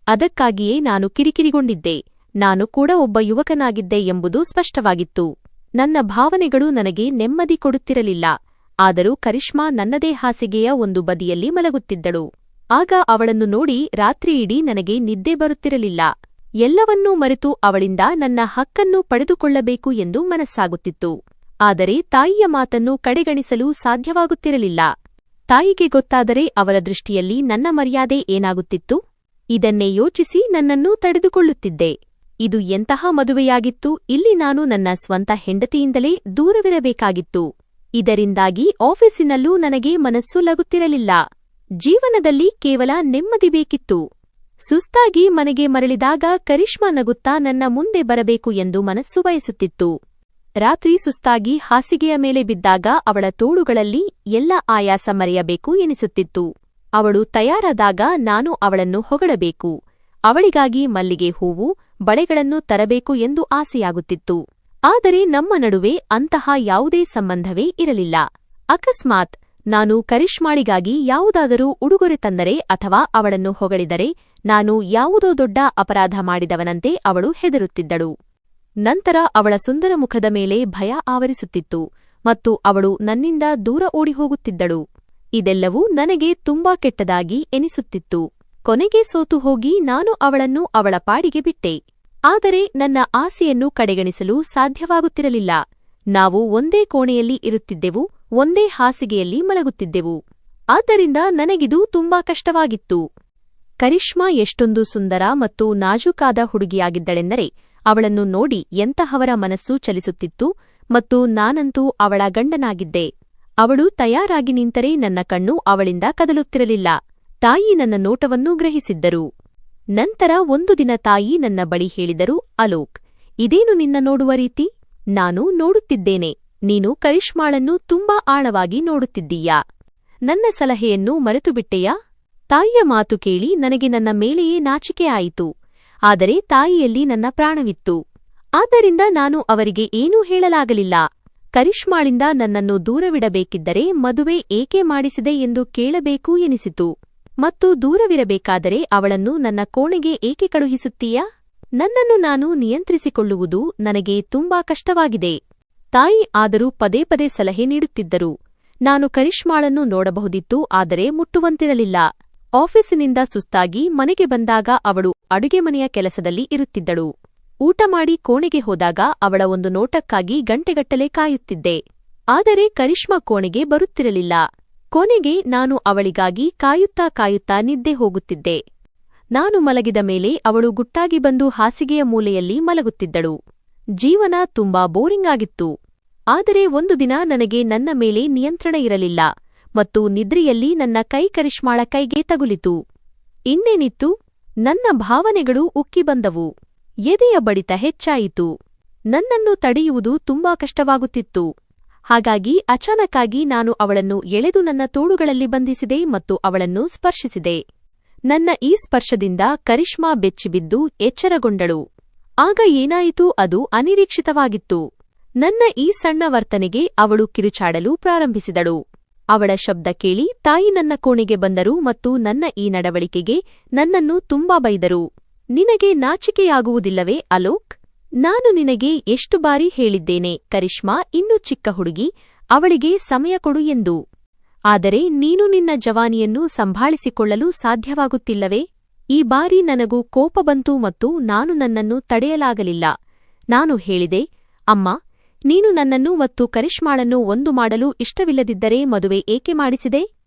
ಅದಕ್ಕಾಗಿಯೇ ನಾನು ಕಿರಿಕಿರಿಗೊಂಡಿದ್ದೆ. ನಾನು ಕೂಡ ಒಬ್ಬ ಯುವಕನಾಗಿದ್ದೆ ಎಂಬುದು ಸ್ಪಷ್ಟವಾಗಿತ್ತು. ನನ್ನ ಭಾವನೆಗಳು ನನಗೆ ನೆಮ್ಮದಿ ಕೊಡುತ್ತಿರಲಿಲ್ಲ. ಆದರೂ ಕರಿಷ್ಮಾ ನನ್ನದೇ ಹಾಸಿಗೆಯ ಒಂದು ಬದಿಯಲ್ಲಿ ಮಲಗುತ್ತಿದ್ದಳು. ಆಗ ಅವಳನ್ನು ನೋಡಿ ರಾತ್ರಿಯಿಡೀ ನನಗೆ ನಿದ್ದೆ ಬರುತ್ತಿರಲಿಲ್ಲ. ಎಲ್ಲವನ್ನೂ ಮರೆತು ಅವಳಿಂದ ನನ್ನ ಹಕ್ಕನ್ನು ಪಡೆದುಕೊಳ್ಳಬೇಕು ಎಂದು ಮನಸ್ಸಾಗುತ್ತಿತ್ತು. ಆದರೆ ತಾಯಿಯ ಮಾತನ್ನು ಕಡೆಗಣಿಸಲು ಸಾಧ್ಯವಾಗುತ್ತಿರಲಿಲ್ಲ. ತಾಯಿಗೆ ಗೊತ್ತಾದರೆ ಅವರ ದೃಷ್ಟಿಯಲ್ಲಿ ನನ್ನ ಮರ್ಯಾದೆ ಏನಾಗುತ್ತಿತ್ತು? ಇದನ್ನೇ ಯೋಚಿಸಿ ನನ್ನನ್ನು ತಡೆದುಕೊಳ್ಳುತ್ತಿದ್ದೆ. ಇದು ಎಂತಹ ಮದುವೆಯಾಗಿತ್ತು? ಇಲ್ಲಿ ನಾನು ನನ್ನ ಸ್ವಂತ ಹೆಂಡತಿಯಿಂದಲೇ ದೂರವಿರಬೇಕಾಗಿತ್ತು. ಇದರಿಂದಾಗಿ ಆಫೀಸಿನಲ್ಲೂ ನನಗೆ ಮನಸ್ಸು ಲಗುತ್ತಿರಲಿಲ್ಲ. ಜೀವನದಲ್ಲಿ ಕೇವಲ ನೆಮ್ಮದಿ ಬೇಕಿತ್ತು. ಸುಸ್ತಾಗಿ ಮನೆಗೆ ಮರಳಿದಾಗ ಕರಿಷ್ಮಾ ನಗುತ್ತಾ ನನ್ನ ಮುಂದೆ ಬರಬೇಕು ಎಂದು ಮನಸ್ಸು ಬಯಸುತ್ತಿತ್ತು. ರಾತ್ರಿ ಸುಸ್ತಾಗಿ ಹಾಸಿಗೆಯ ಮೇಲೆ ಬಿದ್ದಾಗ ಅವಳ ತೋಳುಗಳಲ್ಲಿ ಎಲ್ಲ ಆಯಾಸ ಮರೆಯಬೇಕು ಎನಿಸುತ್ತಿತ್ತು. ಅವಳು ತಯಾರಾದಾಗ ನಾನು ಅವಳನ್ನು ಹೊಗಳಬೇಕು, ಅವಳಿಗಾಗಿ ಮಲ್ಲಿಗೆ ಹೂವು, ಬಳೆಗಳನ್ನು ತರಬೇಕು ಎಂದು ಆಸೆಯಾಗುತ್ತಿತ್ತು. ಆದರೆ ನಮ್ಮ ನಡುವೆ ಅಂತಹ ಯಾವುದೇ ಸಂಬಂಧವೇ ಇರಲಿಲ್ಲ. ಅಕಸ್ಮಾತ್ ನಾನು ಕರಿಷ್ಮಾಳಿಗಾಗಿ ಯಾವುದಾದರೂ ಉಡುಗೊರೆ ತಂದರೆ ಅಥವಾ ಅವಳನ್ನು ಹೊಗಳಿದರೆ ನಾನು ಯಾವುದೋ ದೊಡ್ಡ ಅಪರಾಧ ಮಾಡಿದವನಂತೆ ಅವಳು ಹೆದರುತ್ತಿದ್ದಳು. ನಂತರ ಅವಳ ಸುಂದರ ಮುಖದ ಮೇಲೆ ಭಯ ಆವರಿಸುತ್ತಿತ್ತು ಮತ್ತು ಅವಳು ನನ್ನಿಂದ ದೂರ ಓಡಿಹೋಗುತ್ತಿದ್ದಳು. ಇದೆಲ್ಲವೂ ನನಗೆ ತುಂಬಾ ಕೆಟ್ಟದಾಗಿ ಎನಿಸುತ್ತಿತ್ತು. ಕೊನೆಗೆ ಸೋತು ಹೋಗಿ ನಾನು ಅವಳನ್ನು ಅವಳ ಪಾಡಿಗೆ ಬಿಟ್ಟೆ. ಆದರೆ ನನ್ನ ಆಸೆಯನ್ನು ಕಡೆಗಣಿಸಲು ಸಾಧ್ಯವಾಗುತ್ತಿರಲಿಲ್ಲ. ನಾವು ಒಂದೇ ಕೋಣೆಯಲ್ಲಿ ಇರುತ್ತಿದ್ದೆವು, ಒಂದೇ ಹಾಸಿಗೆಯಲ್ಲಿ ಮಲಗುತ್ತಿದ್ದೆವು. ಆದ್ದರಿಂದ ನನಗಿದು ತುಂಬಾ ಕಷ್ಟವಾಗಿತ್ತು. ಕರಿಷ್ಮಾ ಎಷ್ಟೊಂದು ಸುಂದರ ಮತ್ತು ನಾಜೂಕಾದ ಹುಡುಗಿಯಾಗಿದ್ದಳೆಂದರೆ ಅವಳನ್ನು ನೋಡಿ ಎಂತಹವರ ಮನಸ್ಸು ಚಲಿಸುತ್ತಿತ್ತು ಮತ್ತು ನಾನಂತೂ ಅವಳ ಗಂಡನಾಗಿದ್ದೆ. ಅವಳು ತಯಾರಾಗಿ ನಿಂತರೆ ನನ್ನ ಕಣ್ಣು ಅವಳಿಂದ ಕದಲುತ್ತಿರಲಿಲ್ಲ. ತಾಯಿ ನನ್ನ ನೋಟವನ್ನೂ ಗ್ರಹಿಸಿದ್ದರು. ನಂತರ ಒಂದು ದಿನ ತಾಯಿ ನನ್ನ ಬಳಿ ಹೇಳಿದರು, ಅಲೋಕ್, ಇದೇನು ನಿನ್ನ ನೋಡುವ ರೀತಿ? ನಾನು ನೋಡುತ್ತಿದ್ದೇನೆ. ನೀನು ಕರಿಷ್ಮಾಳನ್ನು ತುಂಬಾ ಆಳವಾಗಿ ನೋಡುತ್ತಿದ್ದೀಯಾ? ನನ್ನ ಸಲಹೆಯನ್ನು ಮರೆತುಬಿಟ್ಟೆಯಾ? ತಾಯಿಯ ಮಾತು ಕೇಳಿ ನನಗೆ ನನ್ನ ಮೇಲೆಯೇ ನಾಚಿಕೆ ಆಯಿತು. ಆದರೆ ತಾಯಿಯಲ್ಲಿ ನನ್ನ ಪ್ರಾಣವಿತ್ತು. ಆದ್ದರಿಂದ ನಾನು ಅವರಿಗೆ ಏನೂ ಹೇಳಲಾಗಲಿಲ್ಲ. ಕರಿಷ್ಮಾಳಿಂದ ನನ್ನನ್ನು ದೂರವಿಡಬೇಕಿದ್ದರೆ ಮದುವೆ ಏಕೆ ಮಾಡಿಸಿದೆ ಎಂದು ಕೇಳಬೇಕು ಎನಿಸಿತು. ಮತ್ತು ದೂರವಿರಬೇಕಾದರೆ ಅವಳನ್ನು ನನ್ನ ಕೋಣೆಗೆ ಏಕೆ ಕಳುಹಿಸುತ್ತೀಯಾ? ನನ್ನನ್ನು ನಾನು ನಿಯಂತ್ರಿಸಿಕೊಳ್ಳುವುದು ನನಗೆ ತುಂಬಾ ಕಷ್ಟವಾಗಿದೆ. ತಾಯಿ ಆದರೂ ಪದೇ ಪದೇ ಸಲಹೆ ನೀಡುತ್ತಿದ್ದರು. ನಾನು ಕರಿಷ್ಮಾಳನ್ನು ನೋಡಬಹುದಿತ್ತು, ಆದರೆ ಮುಟ್ಟುವಂತಿರಲಿಲ್ಲ. ಆಫೀಸಿನಿಂದ ಸುಸ್ತಾಗಿ ಮನೆಗೆ ಬಂದಾಗ ಅವಳು ಅಡುಗೆಮನೆಯ ಕೆಲಸದಲ್ಲಿ ಇರುತ್ತಿದ್ದಳು. ಊಟ ಮಾಡಿ ಕೋಣೆಗೆ ಹೋದಾಗ ಅವಳ ಒಂದು ನೋಟಕ್ಕಾಗಿ ಗಂಟೆಗಟ್ಟಲೆ ಕಾಯುತ್ತಿದ್ದೆ. ಆದರೆ ಕರಿಷ್ಮಾ ಕೋಣೆಗೆ ಬರುತ್ತಿರಲಿಲ್ಲ. ಕೊನೆಗೆ ನಾನು ಅವಳಿಗಾಗಿ ಕಾಯುತ್ತಾ ಕಾಯುತ್ತಾ ನಿದ್ದೆ ಹೋಗುತ್ತಿದ್ದೆ. ನಾನು ಮಲಗಿದ ಮೇಲೆ ಅವಳು ಗುಟ್ಟಾಗಿ ಬಂದು ಹಾಸಿಗೆಯ ಮೂಲೆಯಲ್ಲಿ ಮಲಗುತ್ತಿದ್ದಳು. ಜೀವನ ತುಂಬಾ ಬೋರಿಂಗ್ ಆಗಿತ್ತು. ಆದರೆ ಒಂದು ದಿನ ನನಗೆ ನನ್ನ ಮೇಲೆ ನಿಯಂತ್ರಣ ಇರಲಿಲ್ಲ ಮತ್ತು ನಿದ್ರೆಯಲ್ಲಿ ನನ್ನ ಕೈ ಕರಿಷ್ಮಾಳ ಕೈಗೆ ತಗುಲಿತು. ಇನ್ನೇನಿತ್ತು, ನನ್ನ ಭಾವನೆಗಳು ಉಕ್ಕಿ ಬಂದವು. ಎದೆಯ ಬಡಿತ ಹೆಚ್ಚಾಯಿತು. ನನ್ನನ್ನು ತಡೆಯುವುದು ತುಂಬಾ ಕಷ್ಟವಾಗುತ್ತಿತ್ತು. ಹಾಗಾಗಿ ಅಚಾನಕ್ಕಾಗಿ ನಾನು ಅವಳನ್ನು ಎಳೆದು ನನ್ನ ತೋಳುಗಳಲ್ಲಿ ಬಂಧಿಸಿದೆ ಮತ್ತು ಅವಳನ್ನು ಸ್ಪರ್ಶಿಸಿದೆ. ನನ್ನ ಈ ಸ್ಪರ್ಶದಿಂದ ಕರಿಷ್ಮಾ ಬೆಚ್ಚಿಬಿದ್ದು ಎಚ್ಚರಗೊಂಡಳು. ಆಗ ಏನಾಯಿತು, ಅದು ಅನಿರೀಕ್ಷಿತವಾಗಿತ್ತು. ನನ್ನ ಈ ಸಣ್ಣ ವರ್ತನೆಗೆ ಅವಳು ಕಿರುಚಾಡಲು ಪ್ರಾರಂಭಿಸಿದಳು. ಅವಳ ಶಬ್ದ ಕೇಳಿ ತಾಯಿ ನನ್ನ ಕೋಣೆಗೆ ಬಂದರು ಮತ್ತು ನನ್ನ ಈ ನಡವಳಿಕೆಗೆ ನನ್ನನ್ನು ತುಂಬಾ ಬೈದರು. ನಿನಗೆ ನಾಚಿಕೆಯಾಗುವುದಿಲ್ಲವೇ ಅಲೋಕ್? ನಾನು ನಿನಗೆ ಎಷ್ಟು ಬಾರಿ ಹೇಳಿದ್ದೇನೆ, ಕರಿಷ್ಮಾ ಇನ್ನೂ ಚಿಕ್ಕ ಹುಡುಗಿ, ಅವಳಿಗೆ ಸಮಯ ಕೊಡು ಎಂದು. ಆದರೆ ನೀನು ನಿನ್ನ ಜವಾನಿಯನ್ನು ಸಂಭಾಳಿಸಿಕೊಳ್ಳಲು ಸಾಧ್ಯವಾಗುತ್ತಿಲ್ಲವೇ? ಈ ಬಾರಿ ನನಗೂ ಕೋಪ ಬಂತು ಮತ್ತು ನಾನು ನನ್ನನ್ನು ತಡೆಯಲಾಗಲಿಲ್ಲ. ನಾನು ಹೇಳಿದೆ, ಅಮ್ಮ, ನೀನು ನನ್ನನ್ನು ಮತ್ತು ಕರಿಷ್ಮಾಳನ್ನು ಒಂದು ಮಾಡಲು ಇಷ್ಟವಿಲ್ಲದಿದ್ದರೆ ಮದುವೆ ಏಕೆ ಮಾಡಿಸಿದೆ?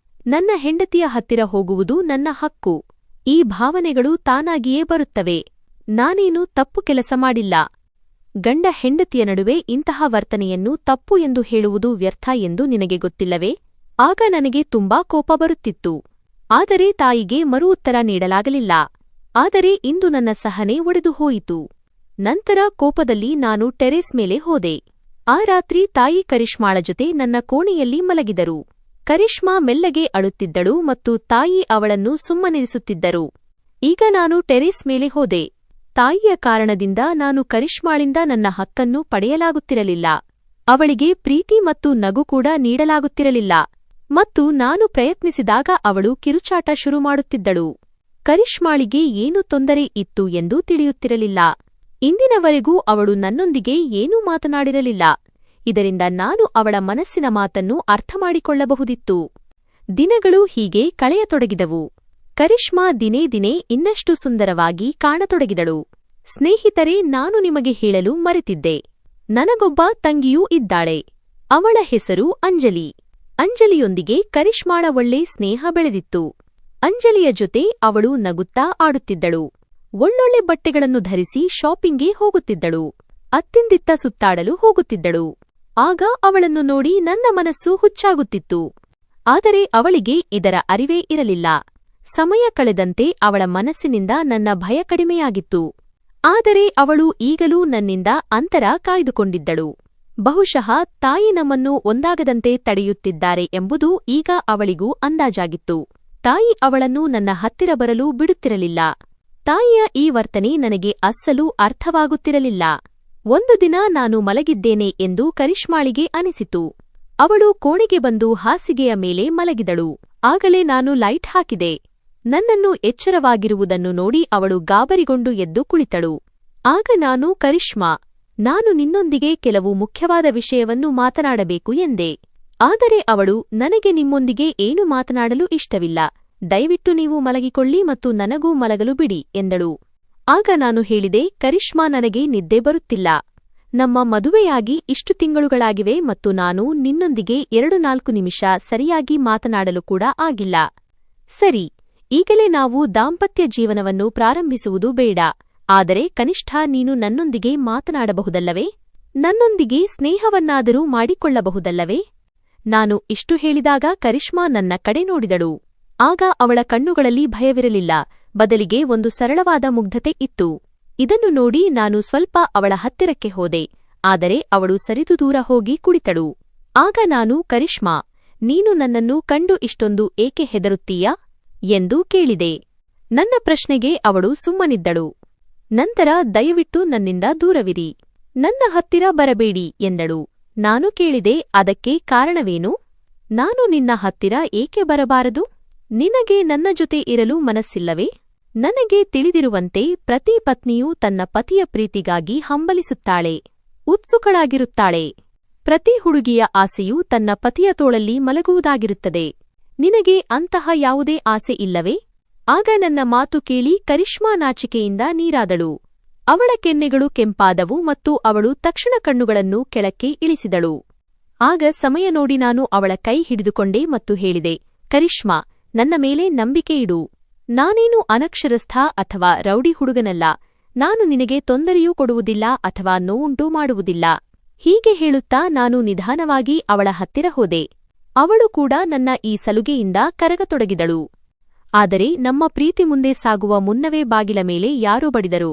ನನ್ನ ಹೆಂಡತಿಯ ಹತ್ತಿರ ಹೋಗುವುದು ನನ್ನ ಹಕ್ಕು. ಈ ಭಾವನೆಗಳು ತಾನಾಗಿಯೇ ಬರುತ್ತವೆ. ನಾನೇನು ತಪ್ಪು ಕೆಲಸ ಮಾಡಿಲ್ಲ. ಗಂಡ ಹೆಂಡತಿಯ ನಡುವೆ ಇಂತಹ ವರ್ತನೆಯನ್ನು ತಪ್ಪು ಎಂದು ಹೇಳುವುದು ವ್ಯರ್ಥ ಎಂದು ನಿನಗೆ ಗೊತ್ತಿಲ್ಲವೇ? ಆಗ ನನಗೆ ತುಂಬಾ ಕೋಪ ಬರುತ್ತಿತ್ತು. ಆದರೆ ತಾಯಿಗೆ ಮರು ಉತ್ತರ ನೀಡಲಾಗಲಿಲ್ಲ. ಆದರೆ ಇಂದು ನನ್ನ ಸಹನೆ ಒಡೆದು ಹೋಯಿತು. ನಂತರ ಕೋಪದಲ್ಲಿ ನಾನು ಟೆರೇಸ್ ಮೇಲೆ ಹೋದೆ. ಆ ರಾತ್ರಿ ತಾಯಿ ಕರಿಷ್ಮಾಳ ಜೊತೆ ನನ್ನ ಕೋಣೆಯಲ್ಲಿ ಮಲಗಿದರು. ಕರಿಷ್ಮಾ ಮೆಲ್ಲಗೆ ಅಳುತ್ತಿದ್ದಳು ಮತ್ತು ತಾಯಿ ಅವಳನ್ನು ಸುಮ್ಮನಿರಿಸುತ್ತಿದ್ದರು. ಈಗ ನಾನು ಟೆರೇಸ್ ಮೇಲೆ ಹೋದೆ. ತಾಯಿಯ ಕಾರಣದಿಂದ ನಾನು ಕರಿಷ್ಮಾಳಿಂದ ನನ್ನ ಹಕ್ಕನ್ನು ಪಡೆಯಲಾಗುತ್ತಿರಲಿಲ್ಲ. ಅವಳಿಗೆ ಪ್ರೀತಿ ಮತ್ತು ನಗು ಕೂಡ ನೀಡಲಾಗುತ್ತಿರಲಿಲ್ಲ. ಮತ್ತು ನಾನು ಪ್ರಯತ್ನಿಸಿದಾಗ ಅವಳು ಕಿರುಚಾಟ ಶುರು ಮಾಡುತ್ತಿದ್ದಳು. ಕರಿಷ್ಮಾಳಿಗೆ ಏನು ತೊಂದರೆ ಇತ್ತು ಎಂದು ತಿಳಿಯುತ್ತಿರಲಿಲ್ಲ. ಇಂದಿನವರೆಗೂ ಅವಳು ನನ್ನೊಂದಿಗೆ ಏನೂ ಮಾತನಾಡಿರಲಿಲ್ಲ. ಇದರಿಂದ ನಾನು ಅವಳ ಮನಸ್ಸಿನ ಮಾತನ್ನು ಅರ್ಥಮಾಡಿಕೊಳ್ಳಬಹುದಿತ್ತು. ದಿನಗಳು ಹೀಗೆ ಕಳೆಯತೊಡಗಿದವು. ಕರಿಷ್ಮಾ ದಿನೇ ದಿನೇ ಇನ್ನಷ್ಟು ಸುಂದರವಾಗಿ ಕಾಣತೊಡಗಿದಳು. ಸ್ನೇಹಿತರೇ, ನಾನು ನಿಮಗೆ ಹೇಳಲು ಮರೆತಿದ್ದೆ. ನನಗೊಬ್ಬ ತಂಗಿಯೂ ಇದ್ದಾಳೆ. ಅವಳ ಹೆಸರು ಅಂಜಲಿ. ಅಂಜಲಿಯೊಂದಿಗೆ ಕರಿಷ್ಮಾಳ ಒಳ್ಳೆ ಸ್ನೇಹ ಬೆಳೆದಿತ್ತು. ಅಂಜಲಿಯ ಜೊತೆ ಅವಳು ನಗುತ್ತಾ ಆಡುತ್ತಿದ್ದಳು. ಒಳ್ಳೊಳ್ಳೆ ಬಟ್ಟೆಗಳನ್ನು ಧರಿಸಿ ಶಾಪಿಂಗ್ಗೆ ಹೋಗುತ್ತಿದ್ದಳು. ಅತ್ತಿಂದಿತ್ತ ಸುತ್ತಾಡಲು ಹೋಗುತ್ತಿದ್ದಳು. ಆಗ ಅವಳನ್ನು ನೋಡಿ ನನ್ನ ಮನಸ್ಸು ಹುಚ್ಚಾಗುತ್ತಿತ್ತು. ಆದರೆ ಅವಳಿಗೆ ಇದರ ಅರಿವೇ ಇರಲಿಲ್ಲ. ಸಮಯ ಕಳೆದಂತೆ ಅವಳ ಮನಸ್ಸಿನಿಂದ ನನ್ನ ಭಯ ಕಡಿಮೆಯಾಗಿತ್ತು. ಆದರೆ ಅವಳು ಈಗಲೂ ನನ್ನಿಂದ ಅಂತರ ಕಾಯ್ದುಕೊಂಡಿದ್ದಳು. ಬಹುಶಃ ತಾಯಿ ನಮ್ಮನ್ನು ಒಂದಾಗದಂತೆ ತಡೆಯುತ್ತಿದ್ದಾರೆ ಎಂಬುದು ಈಗ ಅವಳಿಗೂ ಅಂದಾಜಾಗಿತ್ತು. ತಾಯಿ ಅವಳನ್ನು ನನ್ನ ಹತ್ತಿರ ಬರಲು ಬಿಡುತ್ತಿರಲಿಲ್ಲ. ತಾಯಿಯ ಈ ವರ್ತನೆ ನನಗೆ ಅಸ್ಸಲು ಅರ್ಥವಾಗುತ್ತಿರಲಿಲ್ಲ. ಒಂದು ದಿನ ನಾನು ಮಲಗಿದ್ದೇನೆ ಎಂದು ಕರಿಷ್ಮಾಳಿಗೆ ಅನಿಸಿತು. ಅವಳು ಕೋಣೆಗೆ ಬಂದು ಹಾಸಿಗೆಯ ಮೇಲೆ ಮಲಗಿದಳು. ಆಗಲೇ ನಾನು ಲೈಟ್ ಹಾಕಿದೆ. ನನ್ನನ್ನು ಎಚ್ಚರವಾಗಿರುವುದನ್ನು ನೋಡಿ ಅವಳು ಗಾಬರಿಗೊಂಡು ಎದ್ದು ಕುಳಿತಳು. ಆಗ ನಾನು, ಕರಿಷ್ಮಾ, ನಾನು ನಿನ್ನೊಂದಿಗೆ ಕೆಲವು ಮುಖ್ಯವಾದ ವಿಷಯವನ್ನು ಮಾತನಾಡಬೇಕು ಎಂದೆ. ಆದರೆ ಅವಳು, ನನಗೆ ನಿಮ್ಮೊಂದಿಗೆ ಏನು ಮಾತನಾಡಲು ಇಷ್ಟವಿಲ್ಲ. ದಯವಿಟ್ಟು ನೀವು ಮಲಗಿಕೊಳ್ಳಿ ಮತ್ತು ನನಗೂ ಮಲಗಲು ಬಿಡಿ ಎಂದಳು. ಆಗ ನಾನು ಹೇಳಿದೆ, ಕರಿಷ್ಮಾ, ನನಗೆ ನಿದ್ದೆ ಬರುತ್ತಿಲ್ಲ. ನಮ್ಮ ಮದುವೆಯಾಗಿ ಇಷ್ಟು ತಿಂಗಳುಗಳಾಗಿವೆ ಮತ್ತು ನಾನು ನಿನ್ನೊಂದಿಗೆ 2-4 ನಿಮಿಷ ಸರಿಯಾಗಿ ಮಾತನಾಡಲು ಕೂಡ ಆಗಿಲ್ಲ. ಸರಿ, ಈಗಲೇ ನಾವು ದಾಂಪತ್ಯ ಜೀವನವನ್ನು ಪ್ರಾರಂಭಿಸುವುದು ಬೇಡ. ಆದರೆ ಕನಿಷ್ಠ ನೀನು ನನ್ನೊಂದಿಗೆ ಮಾತನಾಡಬಹುದಲ್ಲವೇ? ನನ್ನೊಂದಿಗೆ ಸ್ನೇಹವನ್ನಾದರೂ ಮಾಡಿಕೊಳ್ಳಬಹುದಲ್ಲವೇ? ನಾನು ಇಷ್ಟು ಹೇಳಿದಾಗ ಕರಿಷ್ಮಾ ನನ್ನ ಕಡೆ ನೋಡಿದಳು. ಆಗ ಅವಳ ಕಣ್ಣುಗಳಲ್ಲಿ ಭಯವಿರಲಿಲ್ಲ, ಬದಲಿಗೆ ಒಂದು ಸರಳವಾದ ಮುಗ್ಧತೆ ಇತ್ತು. ಇದನ್ನು ನೋಡಿ ನಾನು ಸ್ವಲ್ಪ ಅವಳ ಹತ್ತಿರಕ್ಕೆ ಹೋದೆ, ಆದರೆ ಅವಳು ಸರಿದು ದೂರ ಹೋಗಿ ಕುಳಿತಳು. ಆಗ ನಾನು, ಕರಿಷ್ಮಾ, ನೀನು ನನ್ನನ್ನು ಕಂಡು ಇಷ್ಟೊಂದು ಏಕೆ ಹೆದರುತ್ತೀಯಾ ಎಂದು ಕೇಳಿದೆ. ನನ್ನ ಪ್ರಶ್ನೆಗೆ ಅವಳು ಸುಮ್ಮನಿದ್ದಳು. ನಂತರ, ದಯವಿಟ್ಟು ನನ್ನಿಂದ ದೂರವಿರಿ, ನನ್ನ ಹತ್ತಿರ ಬರಬೇಡಿ ಎಂದಳು. ನಾನು ಕೇಳಿದೆ, ಅದಕ್ಕೆ ಕಾರಣವೇನು? ನಾನು ನಿನ್ನ ಹತ್ತಿರ ಏಕೆ ಬರಬಾರದು? ನಿನಗೆ ನನ್ನ ಜೊತೆ ಇರಲು ಮನಸ್ಸಿಲ್ಲವೇ? ನನಗೆ ತಿಳಿದಿರುವಂತೆ ಪ್ರತಿ ಪತ್ನಿಯೂ ತನ್ನ ಪತಿಯ ಪ್ರೀತಿಗಾಗಿ ಹಂಬಲಿಸುತ್ತಾಳೆ, ಉತ್ಸುಕಳಾಗಿರುತ್ತಾಳೆ. ಪ್ರತಿ ಹುಡುಗಿಯ ಆಸೆಯೂ ತನ್ನ ಪತಿಯ ತೋಳಲ್ಲಿ ಮಲಗುವುದಾಗಿರುತ್ತದೆ. ನಿನಗೆ ಅಂತಹ ಯಾವುದೇ ಆಸೆ ಇಲ್ಲವೇ? ಆಗ ನನ್ನ ಮಾತು ಕೇಳಿ ಕರಿಷ್ಮಾ ನಾಚಿಕೆಯಿಂದ ನೀರಾದಳು. ಅವಳ ಕೆನ್ನೆಗಳು ಕೆಂಪಾದವು ಮತ್ತು ಅವಳು ತಕ್ಷಣ ಕಣ್ಣುಗಳನ್ನು ಕೆಳಕ್ಕೆ ಇಳಿಸಿದಳು. ಆಗ ಸಮಯ ನೋಡಿ ನಾನು ಅವಳ ಕೈ ಹಿಡಿದುಕೊಂಡೆ ಮತ್ತು ಹೇಳಿದೆ, ಕರಿಷ್ಮಾ, ನನ್ನ ಮೇಲೆ ನಂಬಿಕೆ ಇಡು. ನಾನೇನು ಅನಕ್ಷರಸ್ಥ ಅಥವಾ ರೌಡಿ ಹುಡುಗನಲ್ಲ. ನಾನು ನಿನಗೆ ತೊಂದರೆಯೂ ಕೊಡುವುದಿಲ್ಲ ಅಥವಾ ನೋವುಂಟು ಮಾಡುವುದಿಲ್ಲ. ಹೀಗೆ ಹೇಳುತ್ತಾ ನಾನು ನಿಧಾನವಾಗಿ ಅವಳ ಹತ್ತಿರ ಹೋದೆ. ಅವಳು ಕೂಡ ನನ್ನ ಈ ಸಲುಗೆಯಿಂದ ಕರಗತೊಡಗಿದಳು. ಆದರೆ ನಮ್ಮ ಪ್ರೀತಿ ಮುಂದೆ ಸಾಗುವ ಮುನ್ನವೇ ಬಾಗಿಲ ಮೇಲೆ ಯಾರೋ ಬಡಿದರು.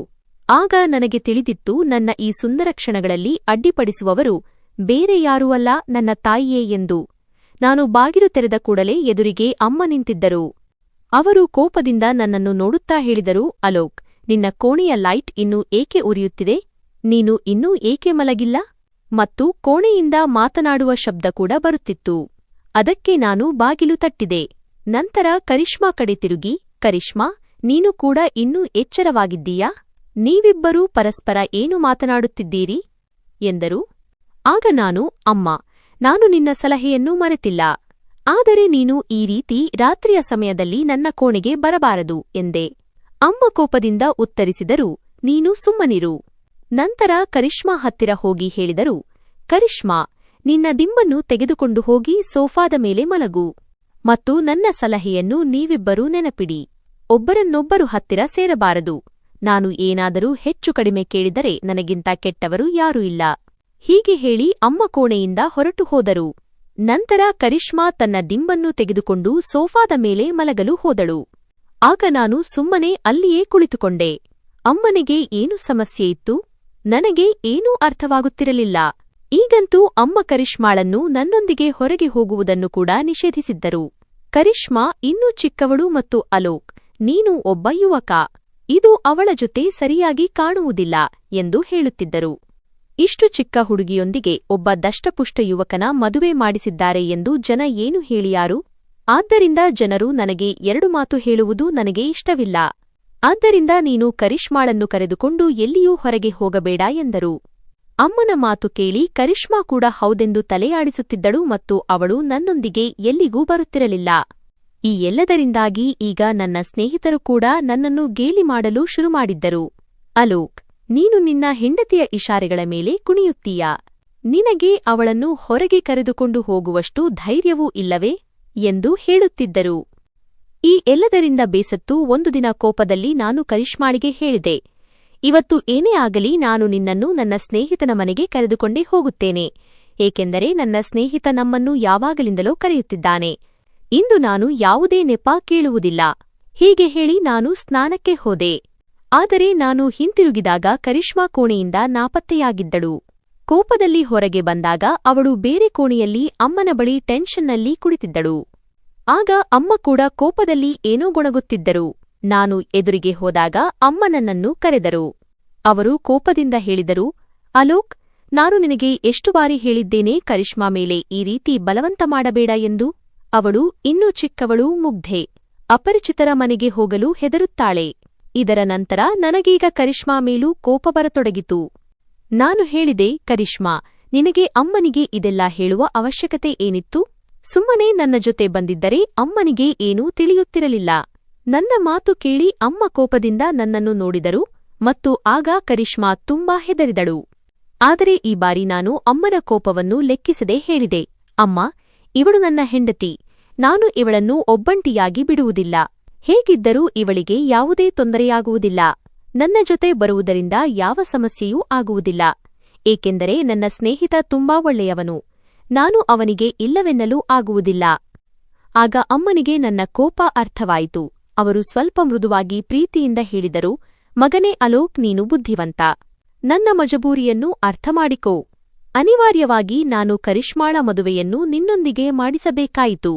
ಆಗ ನನಗೆ ತಿಳಿದಿತ್ತು, ನನ್ನ ಈ ಸುಂದರ ಕ್ಷಣಗಳಲ್ಲಿ ಅಡ್ಡಿಪಡಿಸುವವರು ಬೇರೆ ಯಾರೂ ಅಲ್ಲ, ನನ್ನ ತಾಯಿಯೇ ಎಂದು. ನಾನು ಬಾಗಿಲು ತೆರೆದ ಕೂಡಲೇ ಎದುರಿಗೆ ಅಮ್ಮ ನಿಂತಿದ್ದರು. ಅವರು ಕೋಪದಿಂದ ನನ್ನನ್ನು ನೋಡುತ್ತಾ ಹೇಳಿದರು, ಅಲೋಕ್, ನಿನ್ನ ಕೋಣೆಯ ಲೈಟ್ ಇನ್ನೂ ಏಕೆ ಉರಿಯುತ್ತಿದೆ? ನೀನು ಇನ್ನೂ ಏಕೆ ಮಲಗಿಲ್ಲ? ಮತ್ತು ಕೋಣೆಯಿಂದ ಮಾತನಾಡುವ ಶಬ್ದ ಕೂಡ ಬರುತ್ತಿತ್ತು. ಅದಕ್ಕೆ ನಾನು ಬಾಗಿಲು ತಟ್ಟಿದೆ. ನಂತರ ಕರಿಷ್ಮಾ ಕಡೆ ತಿರುಗಿ, ಕರಿಷ್ಮಾ, ನೀನು ಕೂಡ ಇನ್ನೂ ಎಚ್ಚರವಾಗಿದ್ದೀಯಾ? ನೀವಿಬ್ಬರೂ ಪರಸ್ಪರ ಏನು ಮಾತನಾಡುತ್ತಿದ್ದೀರಿ ಎಂದರು. ಆಗ ನಾನು, ಅಮ್ಮ, ನಾನು ನಿನ್ನ ಸಲಹೆಯನ್ನೂ ಮರೆತಿಲ್ಲ. ಆದರೆ ನೀನು ಈ ರೀತಿ ರಾತ್ರಿಯ ಸಮಯದಲ್ಲಿ ನನ್ನ ಕೋಣೆಗೆ ಬರಬಾರದು ಎಂದೆ. ಅಮ್ಮ ಕೋಪದಿಂದ ಉತ್ತರಿಸಿದರು, ನೀನು ಸುಮ್ಮನಿರು. ನಂತರ ಕರಿಷ್ಮಾ ಹತ್ತಿರ ಹೋಗಿ ಹೇಳಿದರು, ಕರಿಷ್ಮಾ, ನಿನ್ನ ದಿಂಬನ್ನು ತೆಗೆದುಕೊಂಡು ಹೋಗಿ ಸೋಫಾದ ಮೇಲೆ ಮಲಗು. ಮತ್ತು ನನ್ನ ಸಲಹೆಯನ್ನು ನೀವಿಬ್ಬರೂ ನೆನಪಿಡಿ. ಒಬ್ಬರನ್ನೊಬ್ಬರು ಹತ್ತಿರ ಸೇರಬಾರದು. ನಾನು ಏನಾದರೂ ಹೆಚ್ಚು ಕಡಿಮೆ ಕೇಳಿದರೆ ನನಗಿಂತ ಕೆಟ್ಟವರು ಯಾರೂ ಇಲ್ಲ. ಹೀಗೆ ಹೇಳಿ ಅಮ್ಮ ಕೋಣೆಯಿಂದ ಹೊರಟು ಹೋದರು. ನಂತರ ಕರಿಷ್ಮಾ ತನ್ನ ದಿಂಬನ್ನು ತೆಗೆದುಕೊಂಡು ಸೋಫಾದ ಮೇಲೆ ಮಲಗಲು ಹೋದಳು. ಆಗ ನಾನು ಸುಮ್ಮನೆ ಅಲ್ಲಿಯೇ ಕುಳಿತುಕೊಂಡೆ. ಅಮ್ಮನಿಗೆ ಏನು ಸಮಸ್ಯೆ ಇತ್ತು? ನನಗೆ ಏನೂ ಅರ್ಥವಾಗುತ್ತಿರಲಿಲ್ಲ. ಈಗಂತೂ ಅಮ್ಮ ಕರಿಷ್ಮಾಳನ್ನು ನನ್ನೊಂದಿಗೆ ಹೊರಗೆ ಹೋಗುವುದನ್ನು ಕೂಡ ನಿಷೇಧಿಸಿದ್ದರು. ಕರಿಷ್ಮಾ ಇನ್ನೂ ಚಿಕ್ಕವಳು ಮತ್ತು ಅಲೋಕ್, ನೀನು ಒಬ್ಬ ಯುವಕ, ಇದು ಅವಳ ಜೊತೆ ಸರಿಯಾಗಿ ಕಾಣುವುದಿಲ್ಲ ಎಂದು ಹೇಳುತ್ತಿದ್ದರು. ಇಷ್ಟು ಚಿಕ್ಕ ಹುಡುಗಿಯೊಂದಿಗೆ ಒಬ್ಬ ದಷ್ಟಪುಷ್ಟ ಯುವಕನ ಮದುವೆ ಮಾಡಿಸಿದ್ದಾರೆ ಎಂದು ಜನ ಏನು ಹೇಳಿಯಾರು? ಆದ್ದರಿಂದ ಜನರು ನನಗೆ ಎರಡು ಮಾತು ಹೇಳುವುದು ನನಗೆ ಇಷ್ಟವಿಲ್ಲ. ಆದ್ದರಿಂದ ನೀನು ಕರಿಷ್ಮಾಳನ್ನು ಕರೆದುಕೊಂಡು ಎಲ್ಲಿಯೂ ಹೊರಗೆ ಹೋಗಬೇಡ ಎಂದರು. ಅಮ್ಮನ ಮಾತು ಕೇಳಿ ಕರಿಷ್ಮಾ ಕೂಡ ಹೌದೆಂದು ತಲೆಯಾಡಿಸುತ್ತಿದ್ದಳು ಮತ್ತು ಅವಳು ನನ್ನೊಂದಿಗೆ ಎಲ್ಲಿಗೂ ಬರುತ್ತಿರಲಿಲ್ಲ. ಈ ಎಲ್ಲದರಿಂದಾಗಿ ಈಗ ನನ್ನ ಸ್ನೇಹಿತರು ಕೂಡ ನನ್ನನ್ನು ಗೇಲಿ ಮಾಡಲು ಶುರುಮಾಡಿದ್ದರು. ಅಲೋಕ್, ನೀನು ನಿನ್ನ ಹೆಂಡತಿಯ ಇಶಾರೆಗಳ ಮೇಲೆ ಕುಣಿಯುತ್ತೀಯಾ? ನಿನಗೆ ಅವಳನ್ನು ಹೊರಗೆ ಕರೆದುಕೊಂಡು ಹೋಗುವಷ್ಟು ಧೈರ್ಯವೂ ಇಲ್ಲವೇ ಎಂದು ಹೇಳುತ್ತಿದ್ದರು. ಈ ಎಲ್ಲದರಿಂದ ಬೇಸತ್ತು ಒಂದು ದಿನ ಕೋಪದಲ್ಲಿ ನಾನು ಕರಿಷ್ಮಾಳಿಗೆ ಹೇಳಿದೆ, ಇವತ್ತು ಏನೇ ಆಗಲಿ ನಾನು ನಿನ್ನನ್ನು ನನ್ನ ಸ್ನೇಹಿತನ ಮನೆಗೆ ಕರೆದುಕೊಂಡೇ ಹೋಗುತ್ತೇನೆ, ಏಕೆಂದರೆ ನನ್ನ ಸ್ನೇಹಿತ ನಮ್ಮನ್ನು ಯಾವಾಗಲಿಂದಲೋ ಕರೆಯುತ್ತಿದ್ದಾನೆ. ಇಂದು ನಾನು ಯಾವುದೇ ನೆಪ ಕೇಳುವುದಿಲ್ಲ. ಹೀಗೆ ಹೇಳಿ ನಾನು ಸ್ನಾನಕ್ಕೆ ಹೋದೆ. ಆದರೆ ನಾನು ಹಿಂತಿರುಗಿದಾಗ ಕರಿಷ್ಮಾ ಕೋಣೆಯಿಂದ ನಾಪತ್ತೆಯಾಗಿದ್ದಳು. ಕೋಪದಲ್ಲಿ ಹೊರಗೆ ಬಂದಾಗ ಅವಳು ಬೇರೆ ಕೋಣೆಯಲ್ಲಿ ಅಮ್ಮನ ಬಳಿ ಟೆನ್ಷನ್ನಲ್ಲಿ ಕುಳಿತಿದ್ದಳು. ಆಗ ಅಮ್ಮ ಕೂಡ ಕೋಪದಲ್ಲಿ ಏನೋ ಗೊಣಗುತ್ತಿದ್ದರು. ನಾನು ಎದುರಿಗೆ ಹೋದಾಗ ಅಮ್ಮ ನನ್ನನ್ನು ಕರೆದರು. ಅವರು ಕೋಪದಿಂದ ಹೇಳಿದರು, ಅಲೋಕ್, ನಾನು ನಿನಗೆ ಎಷ್ಟು ಬಾರಿ ಹೇಳಿದ್ದೇನೆ ಕರಿಷ್ಮಾ ಮೇಲೆ ಈ ರೀತಿ ಬಲವಂತ ಮಾಡಬೇಡ ಎಂದು. ಅವಳು ಇನ್ನೂ ಚಿಕ್ಕವಳು, ಮುಗ್ಧೆ, ಅಪರಿಚಿತರ ಮನೆಗೆ ಹೋಗಲು ಹೆದರುತ್ತಾಳೆ. ಇದರ ನಂತರ ನನಗೀಗ ಕರಿಷ್ಮಾ ಮೇಲೂ ಕೋಪ ಬರತೊಡಗಿತು. ನಾನು ಹೇಳಿದೆ, ಕರಿಷ್ಮಾ, ನಿನಗೆ ಅಮ್ಮನಿಗೆ ಇದೆಲ್ಲ ಹೇಳುವ ಅವಶ್ಯಕತೆ ಏನಿತ್ತು? ಸುಮ್ಮನೆ ನನ್ನ ಜೊತೆ ಬಂದಿದ್ದರೆ ಅಮ್ಮನಿಗೆ ಏನೂ ತಿಳಿಯುತ್ತಿರಲಿಲ್ಲ. ನನ್ನ ಮಾತು ಕೇಳಿ ಅಮ್ಮ ಕೋಪದಿಂದ ನನ್ನನ್ನು ನೋಡಿದರು ಮತ್ತು ಆಗ ಕರಿಷ್ಮಾ ತುಂಬಾ ಹೆದರಿದಳು. ಆದರೆ ಈ ಬಾರಿ ನಾನು ಅಮ್ಮನ ಕೋಪವನ್ನು ಲೆಕ್ಕಿಸದೆ ಹೇಳಿದೆ, ಅಮ್ಮ, ಇವಳು ನನ್ನ ಹೆಂಡತಿ. ನಾನು ಇವಳನ್ನು ಒಬ್ಬಂಟಿಯಾಗಿ ಬಿಡುವುದಿಲ್ಲ. ಹೇಗಿದ್ದರೂ ಇವಳಿಗೆ ಯಾವುದೇ ತೊಂದರೆಯಾಗುವುದಿಲ್ಲ. ನನ್ನ ಜೊತೆ ಬರುವುದರಿಂದ ಯಾವ ಸಮಸ್ಯೆಯೂ ಆಗುವುದಿಲ್ಲ, ಏಕೆಂದರೆ ನನ್ನ ಸ್ನೇಹಿತ ತುಂಬಾ ಒಳ್ಳೆಯವನು. ನಾನು ಅವನಿಗೆ ಇಲ್ಲವೆನ್ನಲೂ ಆಗುವುದಿಲ್ಲ. ಆಗ ಅಮ್ಮನಿಗೆ ನನ್ನ ಕೋಪ ಅರ್ಥವಾಯಿತು. ಅವರು ಸ್ವಲ್ಪ ಮೃದುವಾಗಿ ಪ್ರೀತಿಯಿಂದ ಹೇಳಿದರು, ಮಗನೇ ಅಲೋಕ್, ನೀನು ಬುದ್ಧಿವಂತ. ನನ್ನ ಮಜಬೂರಿಯನ್ನು ಅರ್ಥಮಾಡಿಕೋ. ಅನಿವಾರ್ಯವಾಗಿ ನಾನು ಕರಿಷ್ಮಾಳ ಮದುವೆಯನ್ನು ನಿನ್ನೊಂದಿಗೆ ಮಾಡಿಸಬೇಕಾಯಿತು.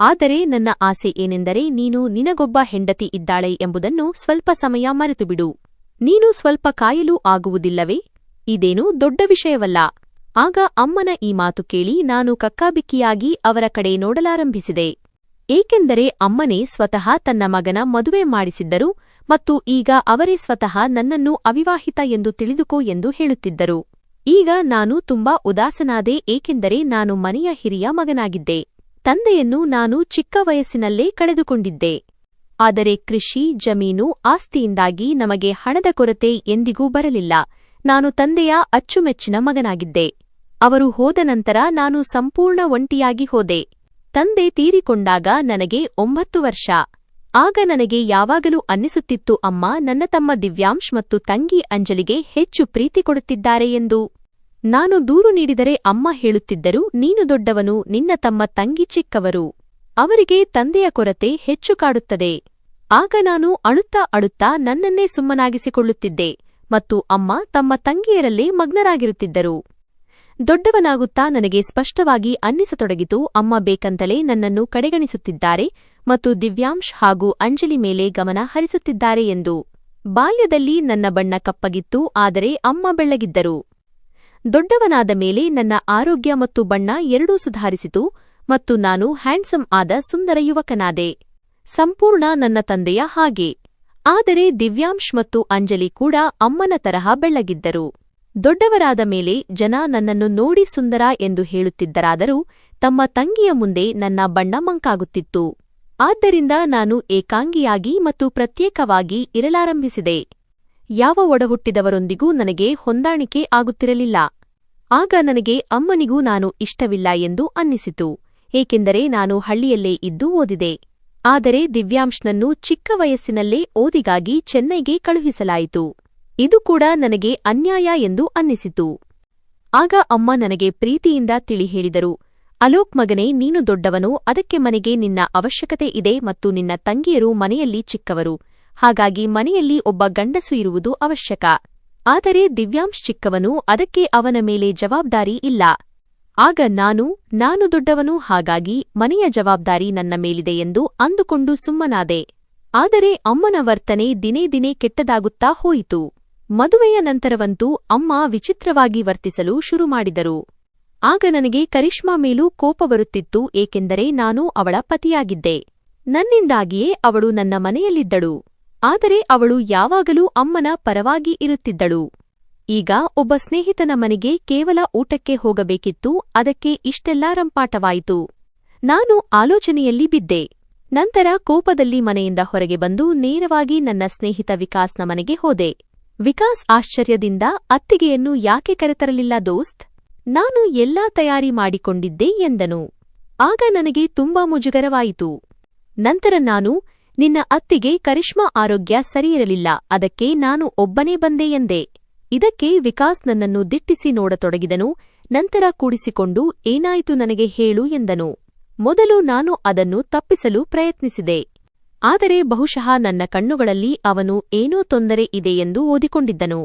ಆದರೆ ನನ್ನ ಆಸೆ ಏನೆಂದರೆ ನೀನು ನಿನಗೊಬ್ಬ ಹೆಂಡತಿ ಇದ್ದಾಳೆ ಎಂಬುದನ್ನು ಸ್ವಲ್ಪ ಸಮಯ ಮರೆತುಬಿಡು. ನೀನು ಸ್ವಲ್ಪ ಕಾಯಲೂ ಆಗುವುದಿಲ್ಲವೇ? ಇದೇನೂ ದೊಡ್ಡ ವಿಷಯವಲ್ಲ. ಆಗ ಅಮ್ಮನ ಈ ಮಾತು ಕೇಳಿ ನಾನು ಕಕ್ಕಾಬಿಕ್ಕಿಯಾಗಿ ಅವರ ಕಡೆ ನೋಡಲಾರಂಭಿಸಿದೆ. ಏಕೆಂದರೆ ಅಮ್ಮನೇ ಸ್ವತಃ ತನ್ನ ಮಗನ ಮದುವೆ ಮಾಡಿಸಿದ್ದರು ಮತ್ತು ಈಗ ಅವರೇ ಸ್ವತಃ ನನ್ನನ್ನು ಅವಿವಾಹಿತ ಎಂದು ತಿಳಿದುಕೋ ಎಂದು ಹೇಳುತ್ತಿದ್ದರು. ಈಗ ನಾನು ತುಂಬಾ ಉದಾಸನಾದೆ, ಏಕೆಂದರೆ ನಾನು ಮನೆಯ ಹಿರಿಯ ಮಗನಾಗಿದ್ದೆ. ತಂದೆಯನ್ನು ನಾನು ಚಿಕ್ಕ ವಯಸ್ಸಿನಲ್ಲೇ ಕಳೆದುಕೊಂಡಿದ್ದೆ. ಆದರೆ ಕೃಷಿ, ಜಮೀನು, ಆಸ್ತಿಯಿಂದಾಗಿ ನಮಗೆ ಹಣದ ಕೊರತೆ ಎಂದಿಗೂ ಬರಲಿಲ್ಲ. ನಾನು ತಂದೆಯ ಅಚ್ಚುಮೆಚ್ಚಿನ ಮಗನಾಗಿದ್ದೆ. ಅವರು ಹೋದ ನಂತರ ನಾನು ಸಂಪೂರ್ಣ ಒಂಟಿಯಾಗಿ ಹೋದೆ. ತಂದೆ ತೀರಿಕೊಂಡಾಗ ನನಗೆ 9 ವರ್ಷ. ಆಗ ನನಗೆ ಯಾವಾಗಲೂ ಅನ್ನಿಸುತ್ತಿತ್ತು, ಅಮ್ಮ ನನ್ನ ತಮ್ಮ ದಿವ್ಯಾಂಶ್ ಮತ್ತು ತಂಗಿ ಅಂಜಲಿಗೆ ಹೆಚ್ಚು ಪ್ರೀತಿ ಕೊಡುತ್ತಿದ್ದಾರೆ ಎಂದು. ನಾನು ದೂರು ನೀಡಿದರೆ ಅಮ್ಮ ಹೇಳುತ್ತಿದ್ದರು, ನೀನು ದೊಡ್ಡವನು, ನಿನ್ನ ತಮ್ಮ ತಂಗಿ ಚಿಕ್ಕವರು. ಅವರಿಗೆ ತಂದೆಯ ಕೊರತೆ ಹೆಚ್ಚು ಕಾಡುತ್ತದೆ. ಆಗ ನಾನು ಅಳುತ್ತಾ ಅಳುತ್ತಾ ನನ್ನನ್ನೇ ಸುಮ್ಮನಾಗಿಸಿಕೊಳ್ಳುತ್ತಿದ್ದೆ ಮತ್ತು ಅಮ್ಮ ತಮ್ಮ ತಂಗಿಯರಲ್ಲೇ ಮಗ್ನರಾಗಿರುತ್ತಿದ್ದರು. ದೊಡ್ಡವನಾಗುತ್ತಾ ನನಗೆ ಸ್ಪಷ್ಟವಾಗಿ ಅನ್ನಿಸತೊಡಗಿತು, ಅಮ್ಮ ಬೇಕಂತಲೇ ನನ್ನನ್ನು ಕಡೆಗಣಿಸುತ್ತಿದ್ದಾರೆ ಮತ್ತು ದಿವ್ಯಾಂಶ್ ಹಾಗೂ ಅಂಜಲಿ ಮೇಲೆ ಗಮನ ಹರಿಸುತ್ತಿದ್ದಾರೆ ಎಂದು. ಬಾಲ್ಯದಲ್ಲಿ ನನ್ನ ಬಣ್ಣ ಕಪ್ಪಗಿತ್ತು, ಆದರೆ ಅಮ್ಮ ಬೆಳ್ಳಗಿದ್ದರು. ದೊಡ್ಡವನಾದ ಮೇಲೆ ನನ್ನ ಆರೋಗ್ಯ ಮತ್ತು ಬಣ್ಣ ಎರಡೂ ಸುಧಾರಿಸಿತು ಮತ್ತು ನಾನು ಹ್ಯಾಂಡ್ಸಮ್ ಆದ ಸುಂದರ ಯುವಕನಾದೆ, ಸಂಪೂರ್ಣ ನನ್ನ ತಂದೆಯ ಹಾಗೆ. ಆದರೆ ದಿವ್ಯಾಂಶ್ ಮತ್ತು ಅಂಜಲಿ ಕೂಡ ಅಮ್ಮನ ತರಹ ಬೆಳ್ಳಗಿದ್ದರು. ದೊಡ್ಡವರಾದ ಮೇಲೆ ಜನ ನನ್ನನ್ನು ನೋಡಿ ಸುಂದರ ಎಂದು ಹೇಳುತ್ತಿದ್ದರಾದರೂ ತಮ್ಮ ತಂಗಿಯ ಮುಂದೆ ನನ್ನ ಬಣ್ಣ ಮಂಕಾಗುತ್ತಿತ್ತು. ಆದ್ದರಿಂದ ನಾನು ಏಕಾಂಗಿಯಾಗಿ ಮತ್ತು ಪ್ರತ್ಯೇಕವಾಗಿ ಇರಲಾರಂಭಿಸಿದೆ. ಯಾವ ಒಡಹುಟ್ಟಿದವರೊಂದಿಗೂ ನನಗೆ ಹೊಂದಾಣಿಕೆ ಆಗುತ್ತಿರಲಿಲ್ಲ. ಆಗ ನನಗೆ ಅಮ್ಮನಿಗೂ ನಾನು ಇಷ್ಟವಿಲ್ಲ ಎಂದು ಅನ್ನಿಸಿತು, ಏಕೆಂದರೆ ನಾನು ಹಳ್ಳಿಯಲ್ಲೇ ಇದ್ದು ಓದಿದೆ. ಆದರೆ ದಿವ್ಯಾಂಶ್ನನ್ನು ಚಿಕ್ಕ ವಯಸ್ಸಿನಲ್ಲೇ ಓದಿಗಾಗಿ ಚೆನ್ನೈಗೆ ಕಳುಹಿಸಲಾಯಿತು. ಇದು ಕೂಡ ನನಗೆ ಅನ್ಯಾಯ ಎಂದು ಅನ್ನಿಸಿತು. ಆಗ ಅಮ್ಮ ನನಗೆ ಪ್ರೀತಿಯಿಂದ ತಿಳಿ ಹೇಳಿದರು, ಅಲೋಕ್ ಮಗನೇ, ನೀನು ದೊಡ್ಡವನು, ಅದಕ್ಕೆ ಮನೆಗೆ ನಿನ್ನ ಅವಶ್ಯಕತೆ ಇದೆ ಮತ್ತು ನಿನ್ನ ತಂಗಿಯರು ಮನೆಯಲ್ಲಿ ಚಿಕ್ಕವರು. ಹಾಗಾಗಿ ಮನೆಯಲ್ಲಿ ಒಬ್ಬ ಗಂಡಸು ಇರುವುದು ಅವಶ್ಯಕ. ಆದರೆ ದಿವ್ಯಾಂಶ್ ಚಿಕ್ಕವನು, ಅದಕ್ಕೆ ಅವನ ಮೇಲೆ ಜವಾಬ್ದಾರಿ ಇಲ್ಲ. ಆಗ ನಾನು ದೊಡ್ಡವನು, ಹಾಗಾಗಿ ಮನೆಯ ಜವಾಬ್ದಾರಿ ನನ್ನ ಮೇಲಿದೆ ಎಂದು ಅಂದುಕೊಂಡು ಸುಮ್ಮನಾದೆ. ಆದರೆ ಅಮ್ಮನ ವರ್ತನೆ ದಿನೇ ದಿನೇ ಕೆಟ್ಟದಾಗುತ್ತಾ ಹೋಯಿತು. ಮದುವೆಯ ನಂತರವಂತೂ ಅಮ್ಮ ವಿಚಿತ್ರವಾಗಿ ವರ್ತಿಸಲು ಶುರು ಮಾಡಿದರು. ಆಗ ನನಗೆ ಕರಿಷ್ಮಾ ಮೇಲೂ ಕೋಪ ಬರುತ್ತಿತ್ತು, ಏಕೆಂದರೆ ನಾನು ಅವಳ ಪತಿಯಾಗಿದ್ದೆ. ನನ್ನಿಂದಾಗಿಯೇ ಅವಳು ನನ್ನ ಮನೆಯಲ್ಲಿದ್ದಳು. ಆದರೆ ಅವಳು ಯಾವಾಗಲೂ ಅಮ್ಮನ ಪರವಾಗಿ ಇರುತ್ತಿದ್ದಳು. ಈಗ ಒಬ್ಬ ಸ್ನೇಹಿತನ ಮನೆಗೆ ಕೇವಲ ಊಟಕ್ಕೆ ಹೋಗಬೇಕಿತ್ತು, ಅದಕ್ಕೆ ಇಷ್ಟೆಲ್ಲಾ ರಂಪಾಟವಾಯಿತು. ನಾನು ಆಲೋಚನೆಯಲ್ಲಿ ಬಿದ್ದೆ. ನಂತರ ಕೋಪದಲ್ಲಿ ಮನೆಯಿಂದ ಹೊರಗೆ ಬಂದು ನೇರವಾಗಿ ನನ್ನ ಸ್ನೇಹಿತ ವಿಕಾಸ್ನ ಮನೆಗೆ ಹೋದೆ. ವಿಕಾಸ್ ಆಶ್ಚರ್ಯದಿಂದ, ಅತ್ತಿಗೆಯನ್ನು ಯಾಕೆ ಕರೆತರಲಿಲ್ಲ ದೋಸ್ತ್? ನಾನು ಎಲ್ಲಾ ತಯಾರಿ ಮಾಡಿಕೊಂಡಿದ್ದೆ ಎಂದನು. ಆಗ ನನಗೆ ತುಂಬಾ ಮುಜುಗರವಾಯಿತು. ನಂತರ ನಾನು, ನಿನ್ನ ಅತ್ತಿಗೆ ಕರಿಷ್ಮಾ ಆರೋಗ್ಯ ಸರಿಯಿರಲಿಲ್ಲ, ಅದಕ್ಕೆ ನಾನು ಒಬ್ಬನೇ ಬಂದೆ ಎಂದೆ. ಇದಕ್ಕೆ ವಿಕಾಸ್ ನನ್ನನ್ನು ದಿಟ್ಟಿಸಿ ನೋಡತೊಡಗಿದನು. ನಂತರ ಕೂಡಿಸಿಕೊಂಡು, ಏನಾಯಿತು ನನಗೆ ಹೇಳು ಎಂದನು. ಮೊದಲು ನಾನು ಅದನ್ನು ತಪ್ಪಿಸಲು ಪ್ರಯತ್ನಿಸಿದೆ. ಆದರೆ ಬಹುಶಃ ನನ್ನ ಕಣ್ಣುಗಳಲ್ಲಿ ಅವನು ಏನೋ ತೊಂದರೆ ಇದೆ ಎಂದು ಓದಿಕೊಂಡಿದ್ದನು.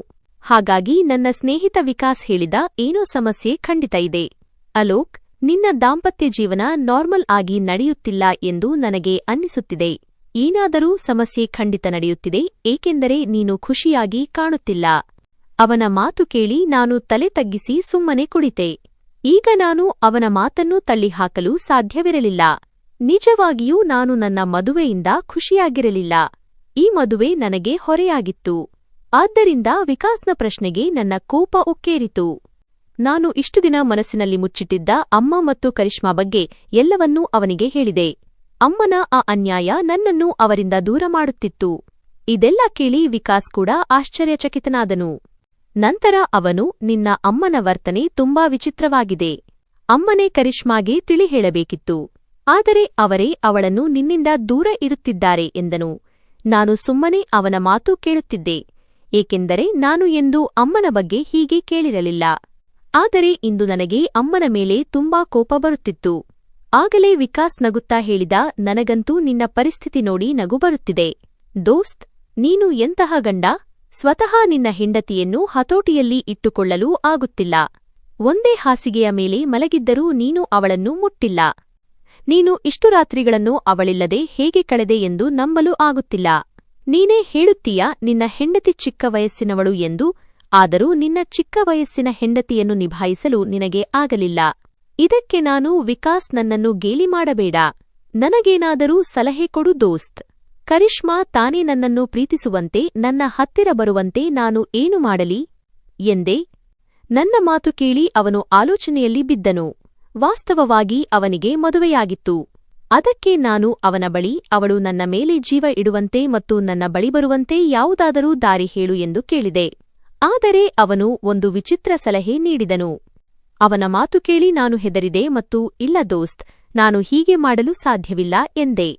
ಹಾಗಾಗಿ ನನ್ನ ಸ್ನೇಹಿತ ವಿಕಾಸ್ ಹೇಳಿದ, ಏನೋ ಸಮಸ್ಯೆ ಖಂಡಿತ ಇದೆ ಅಲೋಕ್, ನಿನ್ನ ದಾಂಪತ್ಯ ಜೀವನ ನಾರ್ಮಲ್ ಆಗಿ ನಡೆಯುತ್ತಿಲ್ಲ ಎಂದು ನನಗೆ ಅನ್ನಿಸುತ್ತಿದೆ. ಏನಾದರೂ ಸಮಸ್ಯೆ ಖಂಡಿತ ನಡೆಯುತ್ತಿದೆ, ಏಕೆಂದರೆ ನೀನು ಖುಷಿಯಾಗಿ ಕಾಣುತ್ತಿಲ್ಲ. ಅವನ ಮಾತು ಕೇಳಿ ನಾನು ತಲೆ ತಗ್ಗಿಸಿ ಸುಮ್ಮನೆ ಕುಳಿತೆ. ಈಗ ನಾನು ಅವನ ಮಾತನ್ನು ತಳ್ಳಿಹಾಕಲು ಸಾಧ್ಯವಿರಲಿಲ್ಲ. ನಿಜವಾಗಿಯೂ ನಾನು ನನ್ನ ಮದುವೆಯಿಂದ ಖುಷಿಯಾಗಿರಲಿಲ್ಲ. ಈ ಮದುವೆ ನನಗೆ ಹೊರೆಯಾಗಿತ್ತು. ಆದ್ದರಿಂದ ವಿಕಾಸ್ನ ಪ್ರಶ್ನೆಗೆ ನನ್ನ ಕೋಪ ಉಕ್ಕೇರಿತು. ನಾನು ಇಷ್ಟು ದಿನ ಮನಸ್ಸಿನಲ್ಲಿ ಮುಚ್ಚಿಟ್ಟಿದ್ದ ಅಮ್ಮ ಮತ್ತು ಕರಿಷ್ಮಾ ಬಗ್ಗೆ ಎಲ್ಲವನ್ನೂ ಅವನಿಗೆ ಹೇಳಿದೆ. ಅಮ್ಮನ ಆ ಅನ್ಯಾಯ ನನ್ನನ್ನು ಅವರಿಂದ ದೂರ ಮಾಡುತ್ತಿತ್ತು. ಇದೆಲ್ಲ ಕೇಳಿ ವಿಕಾಸ್ ಕೂಡ ಆಶ್ಚರ್ಯಚಕಿತನಾದನು. ನಂತರ ಅವನು, ನಿನ್ನ ಅಮ್ಮನ ವರ್ತನೆ ತುಂಬಾ ವಿಚಿತ್ರವಾಗಿದೆ. ಅಮ್ಮನೇ ಕರಿಷ್ಮಾಗೆ ತಿಳಿ ಹೇಳಬೇಕಿತ್ತು. ಆದರೆ ಅವರೇ ಅವಳನ್ನು ನಿನ್ನಿಂದ ದೂರ ಇಡುತ್ತಿದ್ದಾರೆ ಎಂದನು. ನಾನು ಸುಮ್ಮನೆ ಅವನ ಮಾತು ಕೇಳುತ್ತಿದ್ದೆ, ಏಕೆಂದರೆ ನಾನು ಎಂದೂ ಅಮ್ಮನ ಬಗ್ಗೆ ಹೀಗೆ ಕೇಳಿರಲಿಲ್ಲ. ಆದರೆ ಇಂದು ನನಗೆ ಅಮ್ಮನ ಮೇಲೆ ತುಂಬಾ ಕೋಪ ಬರುತ್ತಿತ್ತು. ಆಗಲೇ ವಿಕಾಸ್ ನಗುತ್ತಾ ಹೇಳಿದ, ನನಗಂತೂ ನಿನ್ನ ಪರಿಸ್ಥಿತಿ ನೋಡಿ ನಗು ಬರುತ್ತಿದೆ. ದೋಸ್ತ್, ನೀನು ಎಂತಹ ಗಂಡ? ಸ್ವತಃ ನಿನ್ನ ಹೆಂಡತಿಯನ್ನು ಹತೋಟಿಯಲ್ಲಿ ಇಟ್ಟುಕೊಳ್ಳಲೂ ಆಗುತ್ತಿಲ್ಲ. ಒಂದೇ ಹಾಸಿಗೆಯ ಮೇಲೆ ಮಲಗಿದ್ದರೂ ನೀನು ಅವಳನ್ನು ಮುಟ್ಟಿಲ್ಲ. ನೀನು ಇಷ್ಟು ರಾತ್ರಿಗಳನ್ನು ಅವಳಿಲ್ಲದೆ ಹೇಗೆ ಕಳೆದೆ ಎಂದು ನಂಬಲು ಆಗುತ್ತಿಲ್ಲ. ನೀನೇ ಹೇಳುತ್ತೀಯ ನಿನ್ನ ಹೆಂಡತಿ ಚಿಕ್ಕ ವಯಸ್ಸಿನವಳು ಎಂದು, ಆದರೂ ನಿನ್ನ ಚಿಕ್ಕ ವಯಸ್ಸಿನ ಹೆಂಡತಿಯನ್ನು ನಿಭಾಯಿಸಲು ನಿನಗೆ ಆಗಲಿಲ್ಲ. ಇದಕ್ಕೆ ನಾನು ವಿಕಾಸ್ ನನ್ನನ್ನು ಗೇಲಿ ಮಾಡಬೇಡ. ನನಗೇನಾದರೂ ಸಲಹೆ ಕೊಡು ದೋಸ್ತ್. ಕರಿಷ್ಮಾ ತಾನೇ ನನ್ನನ್ನು ಪ್ರೀತಿಸುವಂತೆ, ನನ್ನ ಹತ್ತಿರ ಬರುವಂತೆ ನಾನು ಏನು ಮಾಡಲಿ ಎಂದೆ. ನನ್ನ ಮಾತು ಕೇಳಿ ಅವನು ಆಲೋಚನೆಯಲ್ಲಿ ಬಿದ್ದನು. ವಾಸ್ತವವಾಗಿ ಅವನಿಗೆ ಮದುವೆಯಾಗಿತ್ತು. ಅದಕ್ಕೆ ನಾನು ಅವನ ಬಳಿ ಅವಳು ನನ್ನ ಮೇಲೆ ಜೀವ ಇಡುವಂತೆ ಮತ್ತು ನನ್ನ ಬಳಿ ಬರುವಂತೆ ಯಾವುದಾದರೂ ದಾರಿ ಹೇಳು ಎಂದು ಕೇಳಿದೆ. ಆದರೆ ಅವನು ಒಂದು ವಿಚಿತ್ರ ಸಲಹೆ ನೀಡಿದನು. ಅವನ ಮಾತು ಕೇಳಿ ನಾನು ಹೆದರಿದೆ ಮತ್ತು ಇಲ್ಲ ದೋಸ್ತ್, ನಾನು ಹೀಗೆ ಮಾಡಲು ಸಾಧ್ಯವಿಲ್ಲ ಎಂದೆ.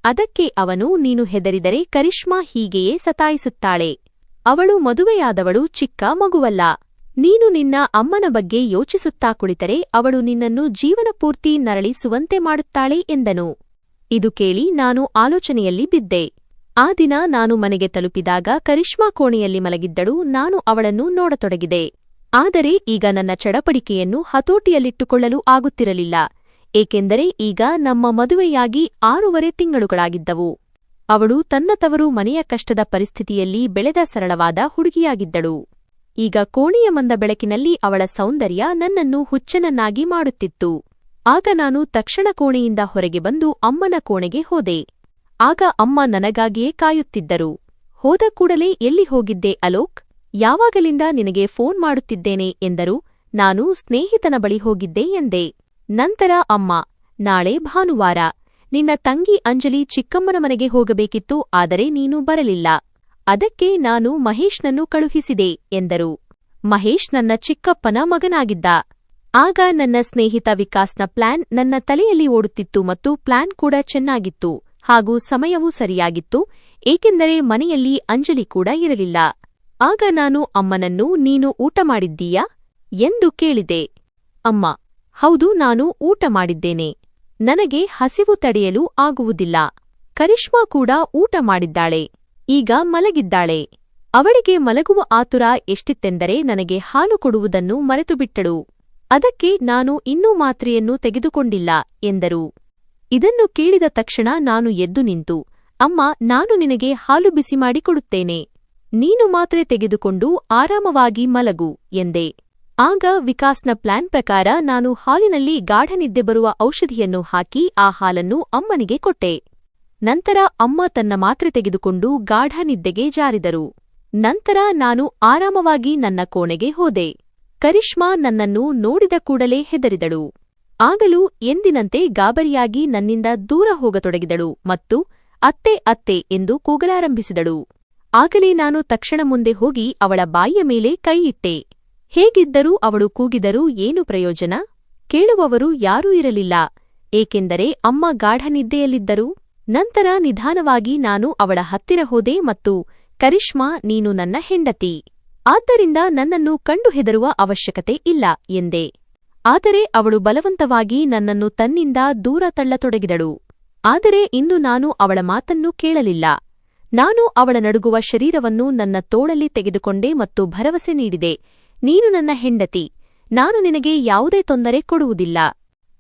ಅದಕ್ಕೆ ಅವನು, ನೀನು ಹೆದರಿದರೆ ಕರಿಷ್ಮಾ ಹೀಗೆಯೇ ಸತಾಯಿಸುತ್ತಾಳೆ. ಅವಳು ಮದುವೆಯಾದವಳು ಚಿಕ್ಕ ಮಗುವಲ್ಲ. ನೀನು ನಿನ್ನ ಅಮ್ಮನ ಬಗ್ಗೆ ಯೋಚಿಸುತ್ತಾ ಕುಳಿತರೆ ಅವಳು ನಿನ್ನನ್ನು ಜೀವನಪೂರ್ತಿ ನರಳಿಸುವಂತೆ ಮಾಡುತ್ತಾಳೆ ಎಂದನು. ಇದು ಕೇಳಿ ನಾನು ಆಲೋಚನೆಯಲ್ಲಿ ಬಿದ್ದೆ. ಆ ದಿನ ನಾನು ಮನೆಗೆ ತಲುಪಿದಾಗ ಕರಿಷ್ಮಾ ಕೋಣೆಯಲ್ಲಿ ಮಲಗಿದ್ದಳು. ನಾನು ಅವಳನ್ನು ನೋಡತೊಡಗಿದೆ. ಆದರೆ ಈಗ ನನ್ನ ಚಡಪಡಿಕೆಯನ್ನು ಹತೋಟಿಯಲ್ಲಿಟ್ಟುಕೊಳ್ಳಲು ಆಗುತ್ತಿರಲಿಲ್ಲ, ಏಕೆಂದರೆ ಈಗ ನಮ್ಮ ಮದುವೆಯಾಗಿ 6 ತಿಂಗಳುಗಳಾಗಿದ್ದವು. ಅವಳು ತನ್ನ ತವರು ಮನೆಯ ಕಷ್ಟದ ಪರಿಸ್ಥಿತಿಯಲ್ಲಿ ಬೆಳೆದ ಸರಳವಾದ ಹುಡುಗಿಯಾಗಿದ್ದಳು. ಈಗ ಕೋಣೆಯ ಮಂದ ಬೆಳಕಿನಲ್ಲಿ ಅವಳ ಸೌಂದರ್ಯ ನನ್ನನ್ನು ಹುಚ್ಚನನ್ನಾಗಿ ಮಾಡುತ್ತಿತ್ತು. ಆಗ ನಾನು ತಕ್ಷಣ ಕೋಣೆಯಿಂದ ಹೊರಗೆ ಬಂದು ಅಮ್ಮನ ಕೋಣೆಗೆ ಹೋದೆ. ಆಗ ಅಮ್ಮ ನನಗಾಗಿಯೇ ಕಾಯುತ್ತಿದ್ದರು. ಹೋದ ಕೂಡಲೇ ಎಲ್ಲಿ ಹೋಗಿದ್ದೆ ಅಲೋಕ್? ಯಾವಾಗಲಿಂದ ನಿನಗೆ ಫೋನ್ ಮಾಡುತ್ತಿದ್ದೇನೆ ಎಂದರು. ನಾನು ಸ್ನೇಹಿತನ ಬಳಿ ಹೋಗಿದ್ದೆ ಎಂದೆ. ನಂತರ ಅಮ್ಮ, ನಾಳೆ ಭಾನುವಾರ, ನಿನ್ನ ತಂಗಿ ಅಂಜಲಿ ಚಿಕ್ಕಮ್ಮನ ಮನೆಗೆ ಹೋಗಬೇಕಿತ್ತು, ಆದರೆ ನೀನು ಬರಲಿಲ್ಲ. ಅದಕ್ಕೆ ನಾನು ಮಹೇಶ್ನನ್ನು ಕಳುಹಿಸಿದೆ ಎಂದರು. ಮಹೇಶ್ ನನ್ನ ಚಿಕ್ಕಪ್ಪನ ಮಗನಾಗಿದ್ದ. ಆಗ ನನ್ನ ಸ್ನೇಹಿತ ವಿಕಾಸ್ನ ಪ್ಲಾನ್ ನನ್ನ ತಲೆಯಲ್ಲಿ ಓಡುತ್ತಿತ್ತು ಮತ್ತು ಪ್ಲಾನ್ ಕೂಡ ಚೆನ್ನಾಗಿತ್ತು ಹಾಗೂ ಸಮಯವೂ ಸರಿಯಾಗಿತ್ತು, ಏಕೆಂದರೆ ಮನೆಯಲ್ಲಿ ಅಂಜಲಿ ಕೂಡ ಇರಲಿಲ್ಲ. ಆಗ ನಾನು ಅಮ್ಮನನ್ನು, ನೀನು ಊಟ ಮಾಡಿದ್ದೀಯಾ ಎಂದು ಕೇಳಿದೆ. ಅಮ್ಮ, ಹೌದು, ನಾನು ಊಟ ಮಾಡಿದ್ದೇನೆ. ನನಗೆ ಹಸಿವು ತಡೆಯಲು ಆಗುವುದಿಲ್ಲ. ಕರಿಷ್ಮಾ ಕೂಡ ಊಟ ಮಾಡಿದ್ದಾಳೆ. ಈಗ ಮಲಗಿದ್ದಾಳೆ. ಅವಳಿಗೆ ಮಲಗುವ ಆತುರ ಎಷ್ಟಿತ್ತೆಂದರೆ ನನಗೆ ಹಾಲು ಕೊಡುವುದನ್ನು ಮರೆತುಬಿಟ್ಟಳು. ಅದಕ್ಕೆ ನಾನು ಇನ್ನೂ ಮಾತ್ರೆಯನ್ನು ತೆಗೆದುಕೊಂಡಿಲ್ಲ ಎಂದರು. ಇದನ್ನು ಕೇಳಿದ ತಕ್ಷಣ ನಾನು ಎದ್ದು ನಿಂತು, ಅಮ್ಮ, ನಾನು ನಿನಗೆ ಹಾಲು ಬಿಸಿ ಮಾಡಿ ಕೊಡುತ್ತೇನೆ. ನೀನು ಮಾತ್ರೆ ತೆಗೆದುಕೊಂಡು ಆರಾಮವಾಗಿ ಮಲಗು ಎಂದೆ. ಆಗ ವಿಕಾಸ್ನ ಪ್ಲಾನ್ ಪ್ರಕಾರ ನಾನು ಹಾಲಿನಲ್ಲಿ ಗಾಢ ನಿದ್ದೆ ಬರುವ ಔಷಧಿಯನ್ನು ಹಾಕಿ ಆ ಹಾಲನ್ನು ಅಮ್ಮನಿಗೆ ಕೊಟ್ಟೆ. ನಂತರ ಅಮ್ಮ ತನ್ನ ಮಾತ್ರೆ ತೆಗೆದುಕೊಂಡು ಗಾಢ ನಿದ್ದೆಗೆ ಜಾರಿದರು. ನಂತರ ನಾನು ಆರಾಮವಾಗಿ ನನ್ನ ಕೋಣೆಗೆ ಹೋದೆ. ಕರಿಷ್ಮಾ ನನ್ನನ್ನು ನೋಡಿದ ಕೂಡಲೇ ಹೆದರಿದಳು. ಆಗಲೂ ಎಂದಿನಂತೆ ಗಾಬರಿಯಾಗಿ ನನ್ನಿಂದ ದೂರ ಹೋಗತೊಡಗಿದಳು ಮತ್ತು ಅತ್ತೆ ಅತ್ತೆ ಎಂದು ಕೂಗಲಾರಂಭಿಸಿದಳು. ಆಗಲೇ ನಾನು ತಕ್ಷಣ ಮುಂದೆ ಹೋಗಿ ಅವಳ ಬಾಯಿಯ ಮೇಲೆ ಕೈ ಇಟ್ಟೆ. ಹೇಗಿದ್ದರೂ ಅವಳು ಕೂಗಿದರೂ ಏನು ಪ್ರಯೋಜನ? ಕೇಳುವವರು ಯಾರೂ ಇರಲಿಲ್ಲ, ಏಕೆಂದರೆ ಅಮ್ಮ ಗಾಢ ನಿದ್ದೆಯಲ್ಲಿದ್ದರು. ನಂತರ ನಿಧಾನವಾಗಿ ನಾನು ಅವಳ ಹತ್ತಿರ ಹೋದೆ ಮತ್ತು ಕರಿಷ್ಮಾ, ನೀನು ನನ್ನ ಹೆಂಡತಿ, ಆದ್ದರಿಂದ ನನ್ನನ್ನು ಕಂಡು ಹೆದರುವ ಅವಶ್ಯಕತೆ ಇಲ್ಲ ಎಂದೆ. ಆದರೆ ಅವಳು ಬಲವಂತವಾಗಿ ನನ್ನನ್ನು ತನ್ನಿಂದ ದೂರ ತಳ್ಳತೊಡಗಿದಳು. ಆದರೆ ಇಂದು ನಾನು ಅವಳ ಮಾತನ್ನು ಕೇಳಲಿಲ್ಲ. ನಾನು ಅವಳ ನಡುಗುವ ಶರೀರವನ್ನು ನನ್ನ ತೋಳಲ್ಲಿ ತೆಗೆದುಕೊಂಡೆ ಮತ್ತು ಭರವಸೆ ನೀಡಿದೆ, ನೀನು ನನ್ನ ಹೆಂಡತಿ, ನಾನು ನಿನಗೆ ಯಾವುದೇ ತೊಂದರೆ ಕೊಡುವುದಿಲ್ಲ.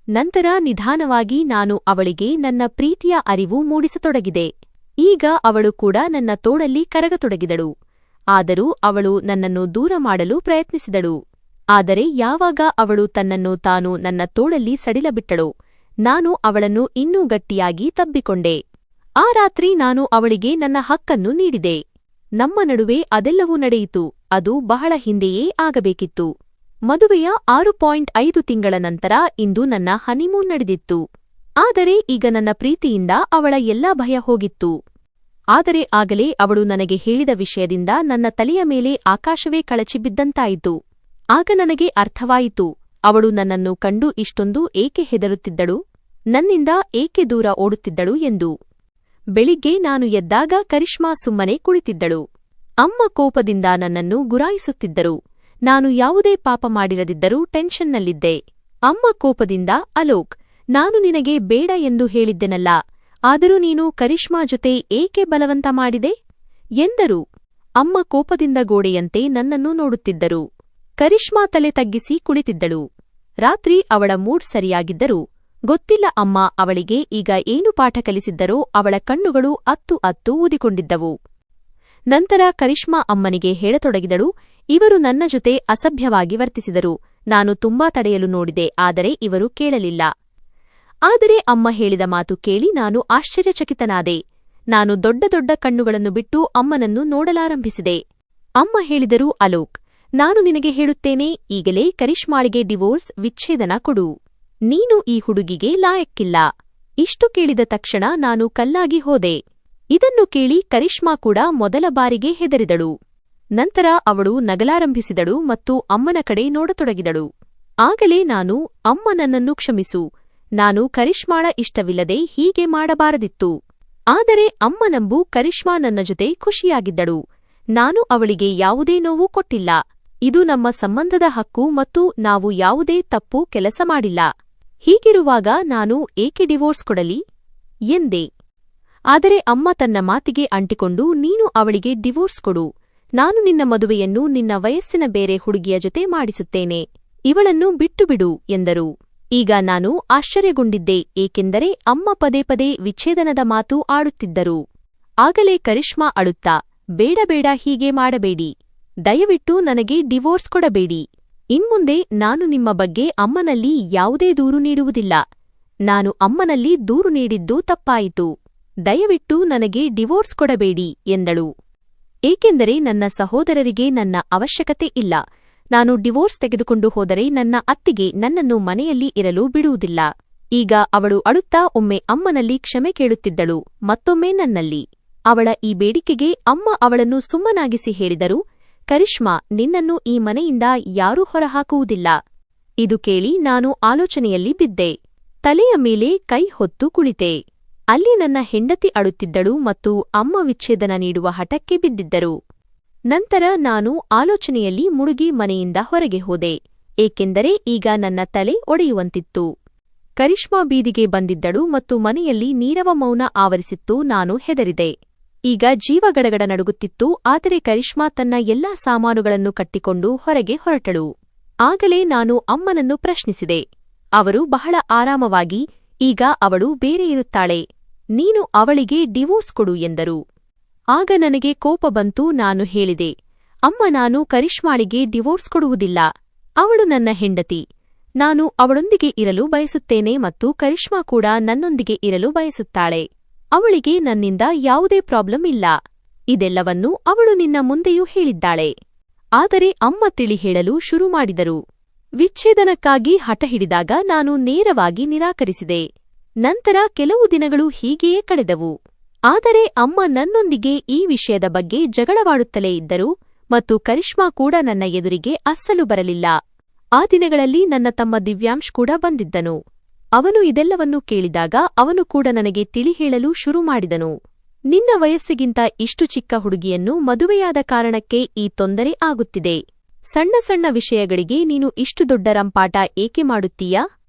ನಂತರ ನಿಧಾನವಾಗಿ ನಾನು ಅವಳಿಗೆ ನನ್ನ ಪ್ರೀತಿಯ ಅರಿವು ಮೂಡಿಸತೊಡಗಿದೆ. ಈಗ ಅವಳು ಕೂಡ ನನ್ನ ತೋಳಲ್ಲಿ ಕರಗತೊಡಗಿದಳು. ಆದರೂ ಅವಳು ನನ್ನನ್ನು ದೂರ ಮಾಡಲು ಪ್ರಯತ್ನಿಸಿದಳು. ಆದರೆ ಯಾವಾಗ ಅವಳು ತನ್ನನ್ನು ತಾನು ನನ್ನ ತೋಳಲ್ಲಿ ಸಡಿಲಬಿಟ್ಟಳೋ, ನಾನು ಅವಳನ್ನು ಇನ್ನೂ ಗಟ್ಟಿಯಾಗಿ ತಬ್ಬಿಕೊಂಡೆ. ಆ ರಾತ್ರಿ ನಾನು ಅವಳಿಗೆ ನನ್ನ ಹಕ್ಕನ್ನು ನೀಡಿದೆ. ನಮ್ಮ ನಡುವೆ ಅದೆಲ್ಲವೂ ನಡೆಯಿತು. ಅದು ಬಹಳ ಹಿಂದೆಯೇ ಆಗಬೇಕಿತ್ತು. ಮದುವೆಯ 6.5 ತಿಂಗಳ ನಂತರ ಇಂದು ನನ್ನ ಹನಿಮೂನ್ ನಡೆದಿತ್ತು. ಆದರೆ ಈಗ ನನ್ನ ಪ್ರೀತಿಯಿಂದ ಅವಳ ಎಲ್ಲಾ ಭಯ ಹೋಗಿತ್ತು. ಆದರೆ ಆಗಲೇ ಅವಳು ನನಗೆ ಹೇಳಿದ ವಿಷಯದಿಂದ ನನ್ನ ತಲೆಯ ಮೇಲೆ ಆಕಾಶವೇ ಕಳಚಿ ಬಿದ್ದಂತಾಯಿತು. ಆಗ ನನಗೆ ಅರ್ಥವಾಯಿತು, ಅವಳು ನನ್ನನ್ನು ಕಂಡು ಇಷ್ಟೊಂದು ಏಕೆ ಹೆದರುತ್ತಿದ್ದಳು. ನನ್ನಿಂದ ಏಕೆ ದೂರ ಓಡುತ್ತಿದ್ದಳು ಎಂದು. ಬೆಳಿಗ್ಗೆ ನಾನು ಎದ್ದಾಗ ಕರಿಷ್ಮಾ ಸುಮ್ಮನೆ ಕುಳಿತಿದ್ದಳು. ಅಮ್ಮ ಕೋಪದಿಂದ ನನ್ನನ್ನು ಗುರಾಯಿಸುತ್ತಿದ್ದರು. ನಾನು ಯಾವುದೇ ಪಾಪ ಮಾಡಿರದಿದ್ದರೂ ಟೆನ್ಷನ್ನಲ್ಲಿದ್ದೆ. ಅಮ್ಮ ಕೋಪದಿಂದ, ಅಲೋಕ್, ನಾನು ನಿನಗೆ ಬೇಡ ಎಂದು ಹೇಳಿದ್ದೆನಲ್ಲ, ಆದರೂ ನೀನು ಕರಿಷ್ಮಾ ಜೊತೆ ಏಕೆ ಬಲವಂತ ಮಾಡಿದೆ ಎಂದರು. ಅಮ್ಮ ಕೋಪದಿಂದ ಗೋಡೆಯಂತೆ ನನ್ನನ್ನು ನೋಡುತ್ತಿದ್ದರು. ಕರಿಷ್ಮಾ ತಲೆ ತಗ್ಗಿಸಿ ಕುಳಿತಿದ್ದಳು. ರಾತ್ರಿ ಅವಳ ಮೂಡ್ ಸರಿಯಾಗಿದ್ದರೂ ಗೊತ್ತಿಲ್ಲ ಅಮ್ಮ ಅವಳಿಗೆ ಈಗ ಏನು ಪಾಠ ಕಲಿಸಿದ್ದರೋ ಅವಳ ಕಣ್ಣುಗಳು ಅತ್ತು ಊದಿಕೊಂಡಿದ್ದವು. ನಂತರ ಕರಿಷ್ಮಾ ಅಮ್ಮನಿಗೆ ಹೇಳತೊಡಗಿದಳು, ಇವರು ನನ್ನ ಜೊತೆ ಅಸಭ್ಯವಾಗಿ ವರ್ತಿಸಿದರು. ನಾನು ತುಂಬಾ ತಡೆಯಲು ನೋಡಿದೆ, ಆದರೆ ಇವರು ಕೇಳಲಿಲ್ಲ. ಆದರೆ ಅಮ್ಮ ಹೇಳಿದ ಮಾತು ಕೇಳಿ ನಾನು ಆಶ್ಚರ್ಯಚಕಿತನಾದೆ. ನಾನು ದೊಡ್ಡ ದೊಡ್ಡ ಕಣ್ಣುಗಳನ್ನು ಬಿಟ್ಟು ಅಮ್ಮನನ್ನು ನೋಡಲಾರಂಭಿಸಿದೆ. ಅಮ್ಮ ಹೇಳಿದರು, ಅಲೋಕ್, ನಾನು ನಿನಗೆ ಹೇಳುತ್ತೇನೆ, ಈಗಲೇ ಕರಿಷ್ಮಾಳಿಗೆ ಡಿವೋರ್ಸ್ ವಿಚ್ಛೇದನ ಕೊಡು. ನೀನು ಈ ಹುಡುಗಿಗೆ ಲಾಯಕ್ಕಿಲ್ಲ. ಇಷ್ಟು ಕೇಳಿದ ತಕ್ಷಣ ನಾನು ಕಲ್ಲಾಗಿ ಹೋದೆ. ಇದನ್ನು ಕೇಳಿ ಕರಿಷ್ಮಾ ಕೂಡ ಮೊದಲ ಬಾರಿಗೆ ಹೆದರಿದಳು. ನಂತರ ಅವಳು ನಗಲಾರಂಭಿಸಿದಳು ಮತ್ತು ಅಮ್ಮನ ಕಡೆ ನೋಡತೊಡಗಿದಳು. ಆಗಲೇ ನಾನು, ಅಮ್ಮ ನನ್ನನ್ನು ಕ್ಷಮಿಸು, ನಾನು ಕರಿಷ್ಮಾಳ ಇಷ್ಟವಿಲ್ಲದೆ ಹೀಗೆ ಮಾಡಬಾರದಿತ್ತು. ಆದರೆ ಅಮ್ಮ ನಂಬು, ಕರಿಷ್ಮಾ ನನ್ನ ಜೊತೆ ಖುಷಿಯಾಗಿದ್ದಳು. ನಾನು ಅವಳಿಗೆ ಯಾವುದೇ ನೋವು ಕೊಟ್ಟಿಲ್ಲ. ಇದು ನಮ್ಮ ಸಂಬಂಧದ ಹಕ್ಕು ಮತ್ತು ನಾವು ಯಾವುದೇ ತಪ್ಪು ಕೆಲಸ ಮಾಡಿಲ್ಲ. ಹೀಗಿರುವಾಗ ನಾನು ಏಕೆ ಡಿವೋರ್ಸ್ ಕೊಡಲಿ ಎಂದೆ. ಆದರೆ ಅಮ್ಮ ತನ್ನ ಮಾತಿಗೆ ಅಂಟಿಕೊಂಡು, ನೀನು ಅವಳಿಗೆ ಡಿವೋರ್ಸ್ ಕೊಡು, ನಾನು ನಿನ್ನ ಮದುವೆಯನ್ನು ನಿನ್ನ ವಯಸ್ಸಿನ ಬೇರೆ ಹುಡುಗಿಯ ಜೊತೆ ಮಾಡಿಸುತ್ತೇನೆ, ಇವಳನ್ನು ಬಿಟ್ಟುಬಿಡು ಎಂದರು. ಈಗ ನಾನು ಆಶ್ಚರ್ಯಗೊಂಡಿದ್ದೆ, ಏಕೆಂದರೆ ಅಮ್ಮ ಪದೇ ಪದೇ ವಿಚ್ಛೇದನದ ಮಾತು ಆಡುತ್ತಿದ್ದರು. ಆಗಲೇ ಕರಿಷ್ಮಾ ಅಳುತ್ತಾ, ಬೇಡ ಬೇಡ, ಹೀಗೆ ಮಾಡಬೇಡಿ, ದಯವಿಟ್ಟು ನನಗೆ ಡಿವೋರ್ಸ್ ಕೊಡಬೇಡಿ. ಇನ್ಮುಂದೆ ನಾನು ನಿಮ್ಮ ಬಗ್ಗೆ ಅಮ್ಮನಲ್ಲಿ ಯಾವುದೇ ದೂರು ನೀಡುವುದಿಲ್ಲ. ನಾನು ಅಮ್ಮನಲ್ಲಿ ದೂರು ನೀಡಿದ್ದು ತಪ್ಪಾಯಿತು. ದಯವಿಟ್ಟು ನನಗೆ ಡಿವೋರ್ಸ್ ಕೊಡಬೇಡಿ ಎಂದಳು. ಏಕೆಂದರೆ ನನ್ನ ಸಹೋದರರಿಗೆ ನನ್ನ ಅವಶ್ಯಕತೆ ಇಲ್ಲ. ನಾನು ಡಿವೋರ್ಸ್ ತೆಗೆದುಕೊಂಡು ಹೋದರೆ ನನ್ನ ಅತ್ತಿಗೆ ನನ್ನನ್ನು ಮನೆಯಲ್ಲಿ ಇರಲು ಬಿಡುವುದಿಲ್ಲ. ಈಗ ಅವಳು ಅಳುತ್ತಾ ಒಮ್ಮೆ ಅಮ್ಮನಲ್ಲಿ ಕ್ಷಮೆ ಕೇಳುತ್ತಿದ್ದಳು, ಮತ್ತೊಮ್ಮೆ ನನ್ನಲ್ಲಿ. ಅವಳ ಈ ಬೇಡಿಕೆಗೆ ಅಮ್ಮ ಅವಳನ್ನು ಸುಮ್ಮನಾಗಿಸಿ ಹೇಳಿದರು, ಕರಿಷ್ಮಾ, ನಿನ್ನನ್ನು ಈ ಮನೆಯಿಂದ ಯಾರೂ ಹೊರಹಾಕುವುದಿಲ್ಲ. ಇದು ಕೇಳಿ ನಾನು ಆಲೋಚನೆಯಲ್ಲಿ ಬಿದ್ದೆ. ತಲೆಯ ಮೇಲೆ ಕೈ ಹೊತ್ತು ಕುಳಿತೆ. ಅಲ್ಲಿ ನನ್ನ ಹೆಂಡತಿ ಅಳುತ್ತಿದ್ದಳು ಮತ್ತು ಅಮ್ಮ ವಿಚ್ಛೇದನ ನೀಡುವ ಹಠಕ್ಕೆ ಬಿದ್ದಿದ್ದರು. ನಂತರ ನಾನು ಆಲೋಚನೆಯಲ್ಲಿ ಮುಳುಗಿ ಮನೆಯಿಂದ ಹೊರಗೆ ಹೋದೆ, ಏಕೆಂದರೆ ಈಗ ನನ್ನ ತಲೆ ಒಡೆಯುವಂತಿತ್ತು. ಕರಿಷ್ಮಾ ಬೀದಿಗೆ ಬಂದಿದ್ದಳು ಮತ್ತು ಮನೆಯಲ್ಲಿ ನೀರವ ಮೌನ ಆವರಿಸಿತ್ತು. ನಾನು ಹೆದರಿದೆ. ಈಗ ಜೀವ ಗಡಗಡ ನಡುಗುತ್ತಿತ್ತು. ಆದರೆ ಕರಿಷ್ಮಾ ತನ್ನ ಎಲ್ಲಾ ಸಾಮಾನುಗಳನ್ನು ಕಟ್ಟಿಕೊಂಡು ಹೊರಗೆ ಹೊರಟಳು. ಆಗಲೇ ನಾನು ಅಮ್ಮನನ್ನು ಪ್ರಶ್ನಿಸಿದೆ. ಅವರು ಬಹಳ ಆರಾಮವಾಗಿ, ಈಗ ಅವಳು ಬೇರೆ ಇರುತ್ತಾಳೆ, ನೀನು ಅವಳಿಗೆ ಡಿವೋರ್ಸ್ ಕೊಡು ಎಂದರು. ಆಗ ನನಗೆ ಕೋಪ ಬಂತು. ನಾನು ಹೇಳಿದೆ, ಅಮ್ಮ, ನಾನು ಕರಿಷ್ಮಾಳಿಗೆ ಡಿವೋರ್ಸ್ ಕೊಡುವುದಿಲ್ಲ. ಅವಳು ನನ್ನ ಹೆಂಡತಿ. ನಾನು ಅವಳೊಂದಿಗೆ ಇರಲು ಬಯಸುತ್ತೇನೆ ಮತ್ತು ಕರಿಷ್ಮಾ ಕೂಡ ನನ್ನೊಂದಿಗೆ ಇರಲು ಬಯಸುತ್ತಾಳೆ. ಅವಳಿಗೆ ನನ್ನಿಂದ ಯಾವುದೇ ಪ್ರಾಬ್ಲಮ್ ಇಲ್ಲ. ಇದೆಲ್ಲವನ್ನೂ ಅವಳು ನಿನ್ನ ಮುಂದೆಯೂ ಹೇಳಿದ್ದಾಳೆ. ಆದರೆ ಅಮ್ಮ ತಿಳಿ ಹೇಳಲು ಶುರು ಮಾಡಿದರು. ವಿಚ್ಛೇದನಕ್ಕಾಗಿ ಹಠ ಹಿಡಿದಾಗ ನಾನು ನೇರವಾಗಿ ನಿರಾಕರಿಸಿದೆ. ನಂತರ ಕೆಲವು ದಿನಗಳು ಹೀಗೆಯೇ ಕಳೆದವು. ಆದರೆ ಅಮ್ಮ ನನ್ನೊಂದಿಗೆ ಈ ವಿಷಯದ ಬಗ್ಗೆ ಜಗಳವಾಡುತ್ತಲೇ ಇದ್ದರು ಮತ್ತು ಕರಿಷ್ಮಾ ಕೂಡ ನನ್ನ ಎದುರಿಗೆ ಅಸ್ಸಲು ಬರಲಿಲ್ಲ. ಆ ದಿನಗಳಲ್ಲಿ ನನ್ನ ತಮ್ಮ ದಿವ್ಯಾಂಶ್ ಕೂಡ ಬಂದಿದ್ದನು. ಅವನು ಇದೆಲ್ಲವನ್ನೂ ಕೇಳಿದಾಗ ಅವನು ಕೂಡ ನನಗೆ ತಿಳಿ ಹೇಳಲು ಶುರು ಮಾಡಿದನು. ನಿನ್ನ ವಯಸ್ಸಿಗಿಂತ ಇಷ್ಟು ಚಿಕ್ಕ ಹುಡುಗಿಯನ್ನು ಮದುವೆಯಾದ ಕಾರಣಕ್ಕೆ ಈ ತೊಂದರೆ ಆಗುತ್ತಿದೆ. ಸಣ್ಣ ಸಣ್ಣ ವಿಷಯಗಳಿಗೆ ನೀನು ಇಷ್ಟು ದೊಡ್ಡ ರಂಪಾಟ ಏಕೆ ಮಾಡುತ್ತೀಯಾ?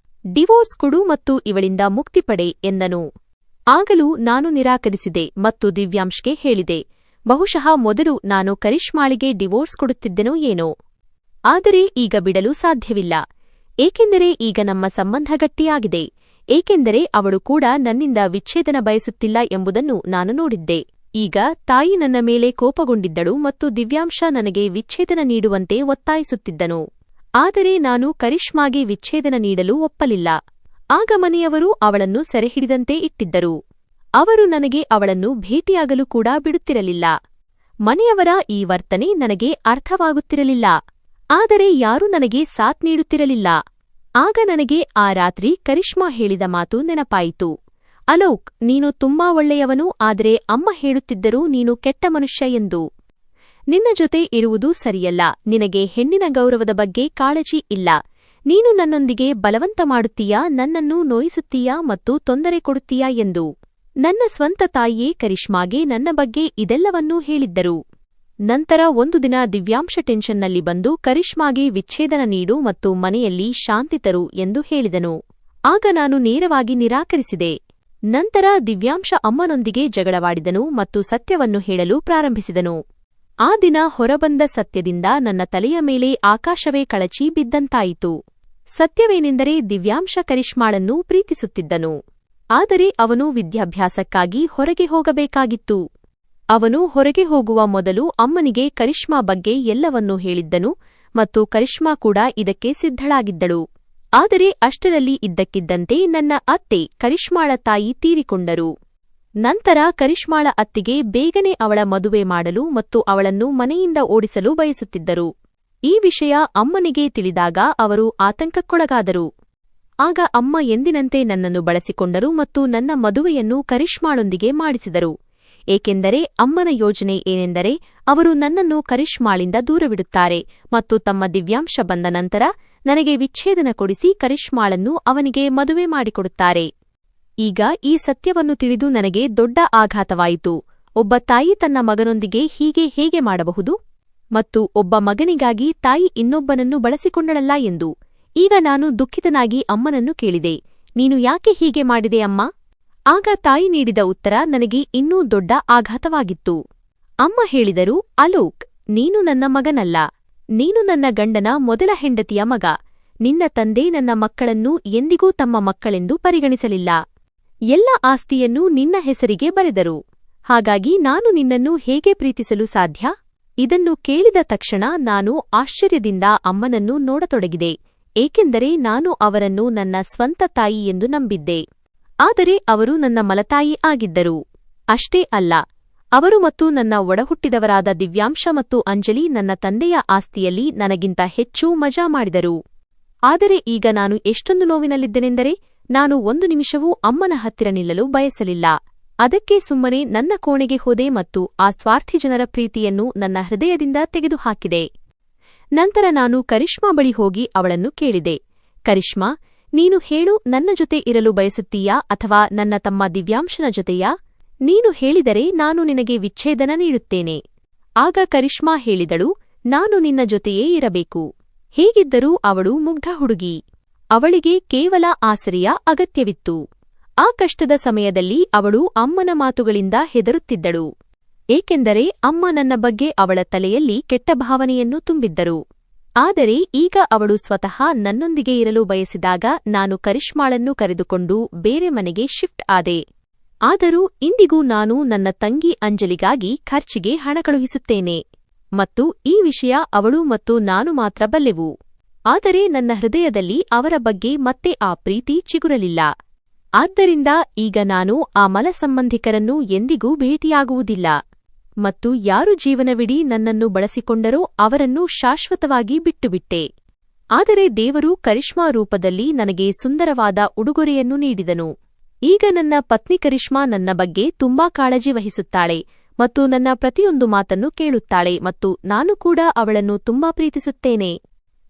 ಡಿವೋರ್ಸ್ ಕೊಡು ಮತ್ತು ಇವಳಿಂದ ಮುಕ್ತಿ ಪಡೆ ಎಂದನು. ಆಗಲೂ ನಾನು ನಿರಾಕರಿಸಿದೆ ಮತ್ತು ದಿವ್ಯಾಂಶ್ಗೆ ಹೇಳಿದೆ, ಬಹುಶಃ ಮೊದಲು ನಾನು ಕರಿಷ್ಮಾಳಿಗೆ ಡಿವೋರ್ಸ್ ಕೊಡುತ್ತಿದ್ದೆನೋ ಏನೋ. ಆದರೆ ಈಗ ಬಿಡಲು ಸಾಧ್ಯವಿಲ್ಲ, ಏಕೆಂದರೆ ಈಗ ನಮ್ಮ ಸಂಬಂಧ ಗಟ್ಟಿಯಾಗಿದೆ. ಏಕೆಂದರೆ ಅವಳು ಕೂಡ ನನ್ನಿಂದ ವಿಚ್ಛೇದನ ಬಯಸುತ್ತಿಲ್ಲ ಎಂಬುದನ್ನು ನಾನು ನೋಡಿದ್ದೆ. ಈಗ ತಾಯಿ ನನ್ನ ಮೇಲೆ ಕೋಪಗೊಂಡಿದ್ದಳು ಮತ್ತು ದಿವ್ಯಾಂಶ ನನಗೆ ವಿಚ್ಛೇದನ ನೀಡುವಂತೆ ಒತ್ತಾಯಿಸುತ್ತಿದ್ದನು. ಆದರೆ ನಾನು ಕರಿಷ್ಮಾಗೆ ವಿಚ್ಛೇದನ ನೀಡಲು ಒಪ್ಪಲಿಲ್ಲ. ಆಗ ಮನೆಯವರು ಅವಳನ್ನು ಸೆರೆಹಿಡಿದಂತೆ ಇಟ್ಟಿದ್ದರು. ಅವರು ನನಗೆ ಅವಳನ್ನು ಭೇಟಿಯಾಗಲು ಕೂಡ ಬಿಡುತ್ತಿರಲಿಲ್ಲ. ಮನೆಯವರ ಈ ವರ್ತನೆ ನನಗೆ ಅರ್ಥವಾಗುತ್ತಿರಲಿಲ್ಲ. ಆದರೆ ಯಾರೂ ನನಗೆ ಸಾಥ್ ನೀಡುತ್ತಿರಲಿಲ್ಲ. ಆಗ ನನಗೆ ಆ ರಾತ್ರಿ ಕರಿಷ್ಮಾ ಹೇಳಿದ ಮಾತು ನೆನಪಾಯಿತು. ಅಲೋಕ್, ನೀನು ತುಂಬಾ ಒಳ್ಳೆಯವನು, ಆದರೆ ಅಮ್ಮ ಹೇಳುತ್ತಿದ್ದರು ನೀನು ಕೆಟ್ಟ ಮನುಷ್ಯ ಎಂದು. ನಿನ್ನ ಜೊತೆ ಇರುವುದು ಸರಿಯಲ್ಲ. ನಿನಗೆ ಹೆಣ್ಣಿನ ಗೌರವದ ಬಗ್ಗೆ ಕಾಳಜಿ ಇಲ್ಲ. ನೀನು ನನ್ನೊಂದಿಗೆ ಬಲವಂತ ಮಾಡುತ್ತೀಯಾ, ನನ್ನನ್ನು ನೋಯಿಸುತ್ತೀಯಾ ಮತ್ತು ತೊಂದರೆ ಕೊಡುತ್ತೀಯಾ ಎಂದು. ನನ್ನ ಸ್ವಂತ ತಾಯಿಯೇ ಕರಿಷ್ಮಾಗೆ ನನ್ನ ಬಗ್ಗೆ ಇದೆಲ್ಲವನ್ನೂ ಹೇಳಿದ್ದರು. ನಂತರ ಒಂದು ದಿನ ದಿವ್ಯಾಂಶ ಟೆನ್ಷನ್ನಲ್ಲಿ ಬಂದು ಕರಿಷ್ಮಾಗೆ ವಿಚ್ಛೇದನ ನೀಡು ಮತ್ತು ಮನೆಯಲ್ಲಿ ಶಾಂತಿ ತರು ಎಂದು ಹೇಳಿದನು. ಆಗ ನಾನು ನೇರವಾಗಿ ನಿರಾಕರಿಸಿದೆ. ನಂತರ ದಿವ್ಯಾಂಶ ಅಮ್ಮನೊಂದಿಗೆ ಜಗಳವಾಡಿದನು ಮತ್ತು ಸತ್ಯವನ್ನು ಹೇಳಲು ಪ್ರಾರಂಭಿಸಿದನು. ಆ ದಿನ ಹೊರಬಂದ ಸತ್ಯದಿಂದ ನನ್ನ ತಲೆಯ ಮೇಲೆ ಆಕಾಶವೇ ಕಳಚಿ ಬಿದ್ದಂತಾಯಿತು. ಸತ್ಯವೇನೆಂದರೆ ದಿವ್ಯಾಂಶ ಕರಿಷ್ಮಾಳನ್ನು ಪ್ರೀತಿಸುತ್ತಿದ್ದನು. ಆದರೆ ಅವನು ವಿದ್ಯಾಭ್ಯಾಸಕ್ಕಾಗಿ ಹೊರಗೆ ಹೋಗಬೇಕಾಗಿತ್ತು. ಅವನು ಹೊರಗೆ ಹೋಗುವ ಮೊದಲು ಅಮ್ಮನಿಗೆ ಕರಿಷ್ಮಾ ಬಗ್ಗೆ ಎಲ್ಲವನ್ನೂ ಹೇಳಿದ್ದನು ಮತ್ತು ಕರಿಷ್ಮಾ ಕೂಡ ಇದಕ್ಕೆ ಸಿದ್ಧಳಾಗಿದ್ದಳು. ಆದರೆ ಅಷ್ಟರಲ್ಲಿ ಇದ್ದಕ್ಕಿದ್ದಂತೆ ನನ್ನ ಅತ್ತೆ ಕರಿಷ್ಮಾಳ ತಾಯಿ ತೀರಿಕೊಂಡರು. ನಂತರ ಕರಿಷ್ಮಾಳ ಅತ್ತಿಗೆ ಬೇಗನೆ ಅವಳ ಮದುವೆ ಮಾಡಲು ಮತ್ತು ಅವಳನ್ನು ಮನೆಯಿಂದ ಓಡಿಸಲು ಬಯಸುತ್ತಿದ್ದರು. ಈ ವಿಷಯ ಅಮ್ಮನಿಗೆ ತಿಳಿದಾಗ ಅವರು ಆತಂಕಕ್ಕೊಳಗಾದರು. ಆಗ ಅಮ್ಮ ಎಂದಿನಂತೆ ನನ್ನನ್ನು ಬಳಸಿಕೊಂಡರು ಮತ್ತು ನನ್ನ ಮದುವೆಯನ್ನು ಕರಿಷ್ಮಾಳೊಂದಿಗೆ ಮಾಡಿಸಿದರು. ಏಕೆಂದರೆ ಅಮ್ಮನ ಯೋಜನೆ ಏನೆಂದರೆ ಅವರು ನನ್ನನ್ನು ಕರಿಷ್ಮಾಳಿಂದ ದೂರವಿಡುತ್ತಾರೆ ಮತ್ತು ತಮ್ಮ ದಿವ್ಯಾಂಶ ಬಂದ ನಂತರ ನನಗೆ ವಿಚ್ಛೇದನ ಕೊಡಿಸಿ ಕರಿಷ್ಮಾಳನ್ನು ಅವನಿಗೆ ಮದುವೆ ಮಾಡಿಕೊಡುತ್ತಾರೆ. ಈಗ ಈ ಸತ್ಯವನ್ನು ತಿಳಿದು ನನಗೆ ದೊಡ್ಡ ಆಘಾತವಾಯಿತು. ಒಬ್ಬ ತಾಯಿ ತನ್ನ ಮಗನೊಂದಿಗೆ ಹೀಗೆ ಹೇಗೆ ಮಾಡಬಹುದು ಮತ್ತು ಒಬ್ಬ ಮಗನಿಗಾಗಿ ತಾಯಿ ಇನ್ನೊಬ್ಬನನ್ನು ಬಳಸಿಕೊಂಡಳಲ್ಲ ಎಂದು. ಈಗ ನಾನು ದುಃಖಿತನಾಗಿ ಅಮ್ಮನನ್ನು ಕೇಳಿದೆ, ನೀನು ಯಾಕೆ ಹೀಗೆ ಮಾಡಿದೆ ಅಮ್ಮ? ಆಗ ತಾಯಿ ನೀಡಿದ ಉತ್ತರ ನನಗೆ ಇನ್ನೂ ದೊಡ್ಡ ಆಘಾತವಾಗಿತ್ತು. ಅಮ್ಮ ಹೇಳಿದರು, ಅಲೋಕ್, ನೀನು ನನ್ನ ಮಗನಲ್ಲ. ನೀನು ನನ್ನ ಗಂಡನ ಮೊದಲ ಹೆಂಡತಿಯ ಮಗ. ನಿನ್ನ ತಂದೆ ನನ್ನ ಮಕ್ಕಳನ್ನು ಎಂದಿಗೂ ತಮ್ಮ ಮಕ್ಕಳೆಂದು ಪರಿಗಣಿಸಲಿಲ್ಲ. ಎಲ್ಲ ಆಸ್ತಿಯನ್ನು ನಿನ್ನ ಹೆಸರಿಗೆ ಬರೆದರು. ಹಾಗಾಗಿ ನಾನು ನಿನ್ನನ್ನು ಹೇಗೆ ಪ್ರೀತಿಸಲು ಸಾಧ್ಯ? ಇದನ್ನು ಕೇಳಿದ ತಕ್ಷಣ ನಾನು ಆಶ್ಚರ್ಯದಿಂದ ಅಮ್ಮನನ್ನು ನೋಡತೊಡಗಿದೆ, ಏಕೆಂದರೆ ನಾನು ಅವರನ್ನು ನನ್ನ ಸ್ವಂತ ತಾಯಿ ಎಂದು ನಂಬಿದ್ದೆ. ಆದರೆ ಅವರು ನನ್ನ ಮಲತಾಯಿ ಆಗಿದ್ದರು. ಅಷ್ಟೇ ಅಲ್ಲ, ಅವರು ಮತ್ತು ನನ್ನ ಒಡಹುಟ್ಟಿದವರಾದ ದಿವ್ಯಾಂಶ ಮತ್ತು ಅಂಜಲಿ ನನ್ನ ತಂದೆಯ ಆಸ್ತಿಯಲ್ಲಿ ನನಗಿಂತ ಹೆಚ್ಚು ಮಜಾ ಮಾಡಿದರು. ಆದರೆ ಈಗ ನಾನು ಎಷ್ಟೊಂದು ನೋವಿನಲ್ಲಿದ್ದೆನೆಂದರೆ ನಾನು ಒಂದು ನಿಮಿಷವೂ ಅಮ್ಮನ ಹತ್ತಿರ ನಿಲ್ಲಲು ಬಯಸಲಿಲ್ಲ. ಅದಕ್ಕೆ ಸುಮ್ಮನೆ ನನ್ನ ಕೋಣೆಗೆ ಹೋದೆ ಮತ್ತು ಆ ಸ್ವಾರ್ಥಿ ಜನರ ಪ್ರೀತಿಯನ್ನು ನನ್ನ ಹೃದಯದಿಂದ ತೆಗೆದುಹಾಕಿದೆ. ನಂತರ ನಾನು ಕರಿಷ್ಮಾ ಬಳಿ ಹೋಗಿ ಅವಳನ್ನು ಕೇಳಿದೆ, ಕರಿಷ್ಮಾ, ನೀನು ಹೇಳು, ನನ್ನ ಜೊತೆ ಇರಲು ಬಯಸುತ್ತೀಯಾ ಅಥವಾ ನನ್ನ ತಮ್ಮ ದಿವ್ಯಾಂಶನ ಜೊತೆಯಾ? ನೀನು ಹೇಳಿದರೆ ನಾನು ನಿನಗೆ ವಿಚ್ಛೇದನ ನೀಡುತ್ತೇನೆ. ಆಗ ಕರಿಷ್ಮಾ ಹೇಳಿದಳು, ನಾನು ನಿನ್ನ ಜೊತೆಯೇ ಇರಬೇಕು. ಹೇಗಿದ್ದರೂ ಅವಳು ಮುಗ್ಧ ಹುಡುಗಿ. ಅವಳಿಗೆ ಕೇವಲ ಆಸರೆಯ ಅಗತ್ಯವಿತ್ತು. ಆ ಕಷ್ಟದ ಸಮಯದಲ್ಲಿ ಅವಳು ಅಮ್ಮನ ಮಾತುಗಳಿಂದ ಹೆದರುತ್ತಿದ್ದಳು. ಏಕೆಂದರೆ ಅಮ್ಮ ನನ್ನ ಬಗ್ಗೆ ಅವಳ ತಲೆಯಲ್ಲಿ ಕೆಟ್ಟ ಭಾವನೆಯನ್ನು ತುಂಬಿದ್ದರು. ಆದರೆ ಈಗ ಅವಳು ಸ್ವತಃ ನನ್ನೊಂದಿಗೆ ಇರಲು ಬಯಸಿದಾಗ ನಾನು ಕರಿಷ್ಮಾಳನ್ನು ಕರೆದುಕೊಂಡು ಬೇರೆ ಮನೆಗೆ ಶಿಫ್ಟ್ ಆದೆ. ಆದರೂ ಇಂದಿಗೂ ನಾನು ನನ್ನ ತಂಗಿ ಅಂಜಲಿಗಾಗಿ ಖರ್ಚಿಗೆ ಹಣ ಕಳುಹಿಸುತ್ತೇನೆ ಮತ್ತು ಈ ವಿಷಯ ಅವಳು ಮತ್ತು ನಾನು ಮಾತ್ರ ಬಲ್ಲೆವು. ಆದರೆ ನನ್ನ ಹೃದಯದಲ್ಲಿ ಅವರ ಬಗ್ಗೆ ಮತ್ತೆ ಆ ಪ್ರೀತಿ ಚಿಗುರಲಿಲ್ಲ. ಆದ್ದರಿಂದ ಈಗ ನಾನು ಆ ಮಲ ಸಂಬಂಧಿಕರನ್ನು ಎಂದಿಗೂ ಭೇಟಿಯಾಗುವುದಿಲ್ಲ ಮತ್ತು ಯಾರು ಜೀವನವಿಡೀ ನನ್ನನ್ನು ಬಳಸಿಕೊಂಡರೋ ಅವರನ್ನು ಶಾಶ್ವತವಾಗಿ ಬಿಟ್ಟುಬಿಟ್ಟೆ. ಆದರೆ ದೇವರು ಕರಿಷ್ಮಾ ರೂಪದಲ್ಲಿ ನನಗೆ ಸುಂದರವಾದ ಉಡುಗೊರೆಯನ್ನು ನೀಡಿದನು. ಈಗ ನನ್ನ ಪತ್ನಿ ಕರಿಷ್ಮಾ ನನ್ನ ಬಗ್ಗೆ ತುಂಬಾ ಕಾಳಜಿ ವಹಿಸುತ್ತಾಳೆ ಮತ್ತು ನನ್ನ ಪ್ರತಿಯೊಂದು ಮಾತನ್ನು ಕೇಳುತ್ತಾಳೆ ಮತ್ತು ನಾನು ಕೂಡ ಅವಳನ್ನು ತುಂಬಾ ಪ್ರೀತಿಸುತ್ತೇನೆ.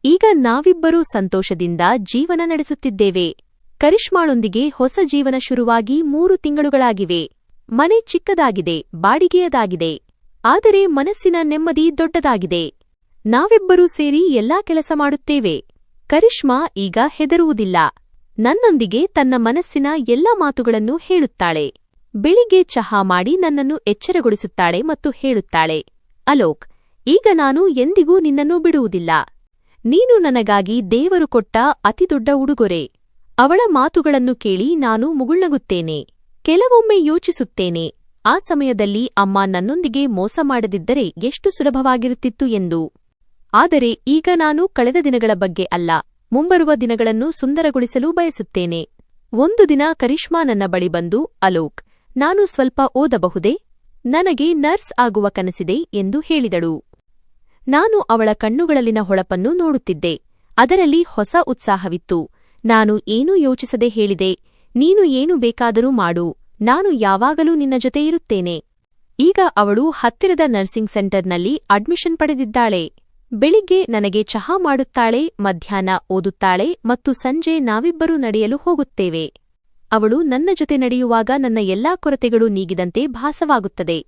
ಈಗ ನಾವಿಬ್ಬರೂ ಸಂತೋಷದಿಂದ ಜೀವನ ನಡೆಸುತ್ತಿದ್ದೇವೆ. ಕರಿಷ್ಮಾಳೊಂದಿಗೆ ಹೊಸ ಜೀವನ ಶುರುವಾಗಿ 3 ತಿಂಗಳುಗಳಾಗಿವೆ. ಮನೆ ಚಿಕ್ಕದಾಗಿದೆ, ಬಾಡಿಗೆಯದಾಗಿದೆ. ಆದರೆ ಮನಸ್ಸಿನ ನೆಮ್ಮದಿ ದೊಡ್ಡದಾಗಿದೆ. ನಾವಿಬ್ಬರೂ ಸೇರಿ ಎಲ್ಲಾ ಕೆಲಸ ಮಾಡುತ್ತೇವೆ. ಕರಿಷ್ಮಾ ಈಗ ಹೆದರುವುದಿಲ್ಲ. ನನ್ನೊಂದಿಗೆ ತನ್ನ ಮನಸ್ಸಿನ ಎಲ್ಲಾ ಮಾತುಗಳನ್ನು ಹೇಳುತ್ತಾಳೆ. ಬೆಳಿಗ್ಗೆ ಚಹಾ ಮಾಡಿ ನನ್ನನ್ನು ಎಚ್ಚರಗೊಳಿಸುತ್ತಾಳೆ ಮತ್ತು ಹೇಳುತ್ತಾಳೆ, ಅಲೋಕ್, ಈಗ ನಾನು ಎಂದಿಗೂ ನಿನ್ನನ್ನು ಬಿಡುವುದಿಲ್ಲ. ನೀನು ನನಗಾಗಿ ದೇವರು ಕೊಟ್ಟ ಅತಿದೊಡ್ಡ ಉಡುಗೊರೆ. ಅವಳ ಮಾತುಗಳನ್ನು ಕೇಳಿ ನಾನು ಮುಗುಳ್ನಗುತ್ತೇನೆ. ಕೆಲವೊಮ್ಮೆ ಯೋಚಿಸುತ್ತೇನೆ, ಆ ಸಮಯದಲ್ಲಿ ಅಮ್ಮ ನನ್ನೊಂದಿಗೆ ಮೋಸ ಮಾಡದಿದ್ದರೆ ಎಷ್ಟು ಸುಲಭವಾಗಿರುತ್ತಿತ್ತು ಎಂದು. ಆದರೆ ಈಗ ನಾನು ಕಳೆದ ದಿನಗಳ ಬಗ್ಗೆ ಅಲ್ಲ, ಮುಂಬರುವ ದಿನಗಳನ್ನು ಸುಂದರಗೊಳಿಸಲು ಬಯಸುತ್ತೇನೆ. ಒಂದು ದಿನ ಕರಿಷ್ಮಾ ನನ್ನ ಬಳಿ ಬಂದು, ಅಲೋಕ್, ನಾನು ಸ್ವಲ್ಪ ಓದಬಹುದೇ? ನನಗೆ ನರ್ಸ್ ಆಗುವ ಕನಸಿದೆ ಎಂದು ಹೇಳಿದಳು. ನಾನು ಅವಳ ಕಣ್ಣುಗಳಲ್ಲಿನ ಹೊಳಪನ್ನು ನೋಡುತ್ತಿದ್ದೆ. ಅದರಲ್ಲಿ ಹೊಸ ಉತ್ಸಾಹವಿತ್ತು. ನಾನು ಏನೂ ಯೋಚಿಸದೆ ಹೇಳಿದೆ, ನೀನು ಏನು ಬೇಕಾದರೂ ಮಾಡು, ನಾನು ಯಾವಾಗಲೂ ನಿನ್ನ ಜೊತೆ ಇರುತ್ತೇನೆ. ಈಗ ಅವಳು ಹತ್ತಿರದ ನರ್ಸಿಂಗ್ ಸೆಂಟರ್ನಲ್ಲಿ ಅಡ್ಮಿಷನ್ ಪಡೆದಿದ್ದಾಳೆ. ಬೆಳಿಗ್ಗೆ ನನಗೆ ಚಹಾ ಮಾಡುತ್ತಾಳೆ, ಮಧ್ಯಾಹ್ನ ಓದುತ್ತಾಳೆ ಮತ್ತು ಸಂಜೆ ನಾವಿಬ್ಬರೂ ನಡೆಯಲು ಹೋಗುತ್ತೇವೆ. ಅವಳು ನನ್ನ ಜೊತೆ ನಡೆಯುವಾಗ ನನ್ನ ಎಲ್ಲಾ ಕೊರತೆಗಳು ನೀಗಿದಂತೆ ಭಾಸವಾಗುತ್ತದೆ.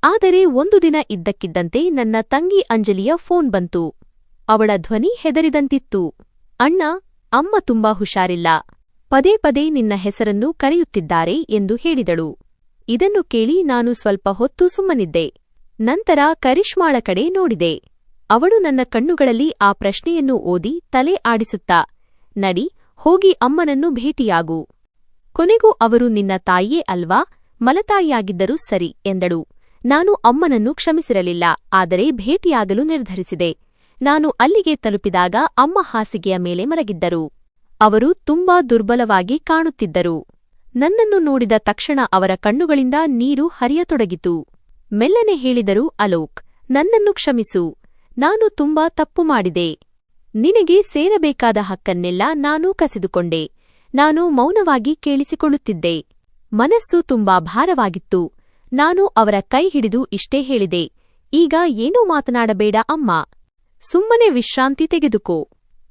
ಆದರೆ ಒಂದು ದಿನ ಇದ್ದಕ್ಕಿದ್ದಂತೆ ನನ್ನ ತಂಗಿ ಅಂಜಲಿಯ ಫೋನ್ ಬಂತು. ಅವಳ ಧ್ವನಿ ಹೆದರಿದಂತಿತ್ತು. ಅಣ್ಣ, ಅಮ್ಮ ತುಂಬಾ ಹುಷಾರಿಲ್ಲ. ಪದೇ ಪದೇ ನಿನ್ನ ಹೆಸರನ್ನು ಕರೆಯುತ್ತಿದ್ದಾರೆ ಎಂದು ಹೇಳಿದಳು. ಇದನ್ನು ಕೇಳಿ ನಾನು ಸ್ವಲ್ಪ ಹೊತ್ತು ಸುಮ್ಮನಿದ್ದೆ. ನಂತರ ಕರಿಷ್ಮಾಳ ಕಡೆ ನೋಡಿದೆ. ಅವಳು ನನ್ನ ಕಣ್ಣುಗಳಲ್ಲಿ ಆ ಪ್ರಶ್ನೆಯನ್ನು ಓದಿ ತಲೆ ಆಡಿಸುತ್ತಾ, ನಡಿ, ಹೋಗಿ ಅಮ್ಮನನ್ನು ಭೇಟಿಯಾಗು. ಕೊನೆಗೂ ಅವರು ನಿನ್ನ ತಾಯಿಯೇ ಅಲ್ವಾ, ಮಲತಾಯಿಯಾಗಿದ್ದರೂ ಸರಿ ಎಂದಳು. ನಾನು ಅಮ್ಮನನ್ನು ಕ್ಷಮಿಸಿರಲಿಲ್ಲ, ಆದರೆ ಭೇಟಿಯಾಗಲು ನಿರ್ಧರಿಸಿದೆ. ನಾನು ಅಲ್ಲಿಗೆ ತಲುಪಿದಾಗ ಅಮ್ಮ ಹಾಸಿಗೆಯ ಮೇಲೆ ಮಲಗಿದ್ದರು. ಅವರು ತುಂಬಾ ದುರ್ಬಲವಾಗಿ ಕಾಣುತ್ತಿದ್ದರು. ನನ್ನನ್ನು ನೋಡಿದ ತಕ್ಷಣ ಅವರ ಕಣ್ಣುಗಳಿಂದ ನೀರು ಹರಿಯತೊಡಗಿತು. ಮೆಲ್ಲನೆ ಹೇಳಿದರು, ಅಲೋಕ್, ನನ್ನನ್ನು ಕ್ಷಮಿಸು. ನಾನು ತುಂಬಾ ತಪ್ಪು ಮಾಡಿದೆ. ನಿನಗೆ ಸೇರಬೇಕಾದ ಹಕ್ಕನ್ನೆಲ್ಲ ನಾನು ಕಸಿದುಕೊಂಡೆ. ನಾನು ಮೌನವಾಗಿ ಕೇಳಿಸಿಕೊಳ್ಳುತ್ತಿದ್ದೆ. ಮನಸ್ಸು ತುಂಬಾ ಭಾರವಾಗಿತ್ತು. ನಾನು ಅವರ ಕೈ ಹಿಡಿದು ಇಷ್ಟೇ ಹೇಳಿದೆ, ಈಗ ಏನೂ ಮಾತನಾಡಬೇಡ ಅಮ್ಮ. ಸುಮ್ಮನೆ ವಿಶ್ರಾಂತಿ ತೆಗೆದುಕೋ.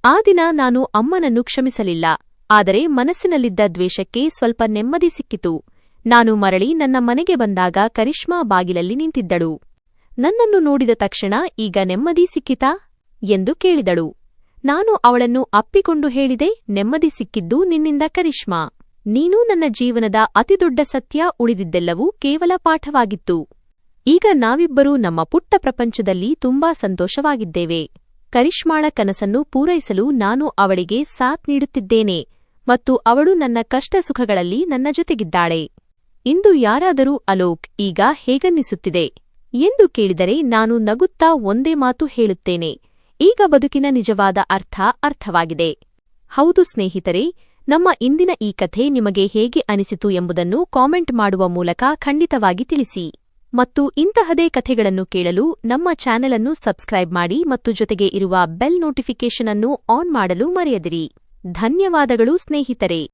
ಆ ದಿನ ನಾನು ಅಮ್ಮನನ್ನು ಕ್ಷಮಿಸಲಿಲ್ಲ, ಆದರೆ ಮನಸ್ಸಿನಲ್ಲಿದ್ದ ದ್ವೇಷಕ್ಕೆ ಸ್ವಲ್ಪ ನೆಮ್ಮದಿ ಸಿಕ್ಕಿತು. ನಾನು ಮರಳಿ ನನ್ನ ಮನೆಗೆ ಬಂದಾಗ ಕರಿಷ್ಮಾ ಬಾಗಿಲಲ್ಲಿ ನಿಂತಿದ್ದಳು. ನನ್ನನ್ನು ನೋಡಿದ ತಕ್ಷಣ ಈಗ ನೆಮ್ಮದಿ ಸಿಕ್ಕಿತಾ ಎಂದು ಕೇಳಿದಳು. ನಾನು ಅವಳನ್ನು ಅಪ್ಪಿಕೊಂಡು ಹೇಳಿದೆ, ನೆಮ್ಮದಿ ಸಿಕ್ಕಿದ್ದು ನಿನ್ನಿಂದ ಕರಿಷ್ಮಾ. ನೀನು ನನ್ನ ಜೀವನದ ಅತಿದೊಡ್ಡ ಸತ್ಯ, ಉಳಿದಿದ್ದೆಲ್ಲವೂ ಕೇವಲ ಪಾಠವಾಗಿತ್ತು. ಈಗ ನಾವಿಬ್ಬರೂ ನಮ್ಮ ಪುಟ್ಟ ಪ್ರಪಂಚದಲ್ಲಿ ತುಂಬಾ ಸಂತೋಷವಾಗಿದ್ದೇವೆ. ಕರಿಷ್ಮಾಳ ಕನಸನ್ನು ಪೂರೈಸಲು ನಾನು ಅವಳಿಗೆ ಸಾಥ್ ನೀಡುತ್ತಿದ್ದೇನೆ ಮತ್ತು ಅವಳು ನನ್ನ ಕಷ್ಟ ಸುಖಗಳಲ್ಲಿ ನನ್ನ ಜೊತೆಗಿದ್ದಾಳೆ. ಇಂದು ಯಾರಾದರೂ ಅಲೋಕ್, ಈಗ ಹೇಗನ್ನಿಸುತ್ತಿದೆ ಎಂದು ಕೇಳಿದರೆ ನಾನು ನಗುತ್ತಾ ಒಂದೇ ಮಾತು ಹೇಳುತ್ತೇನೆ, ಈಗ ಬದುಕಿನ ನಿಜವಾದ ಅರ್ಥವಾಗಿದೆ. ಹೌದು ಸ್ನೇಹಿತರೆ, ನಮ್ಮ ಇಂದಿನ ಈ ಕಥೆ ನಿಮಗೆ ಹೇಗೆ ಅನಿಸಿತು ಎಂಬುದನ್ನು ಕಾಮೆಂಟ್ ಮಾಡುವ ಮೂಲಕ ಖಂಡಿತವಾಗಿ ತಿಳಿಸಿ. ಮತ್ತು ಇಂತಹದೇ ಕಥೆಗಳನ್ನು ಕೇಳಲು ನಮ್ಮ ಚಾನೆಲ್ ಅನ್ನು ಸಬ್ಸ್ಕ್ರೈಬ್ ಮಾಡಿ ಮತ್ತು ಜೊತೆಗೆ ಇರುವ ಬೆಲ್ ನೋಟಿಫಿಕೇಷನ್ ಅನ್ನು ಆನ್ ಮಾಡಲು ಮರೆಯದಿರಿ. ಧನ್ಯವಾದಗಳು ಸ್ನೇಹಿತರೆ.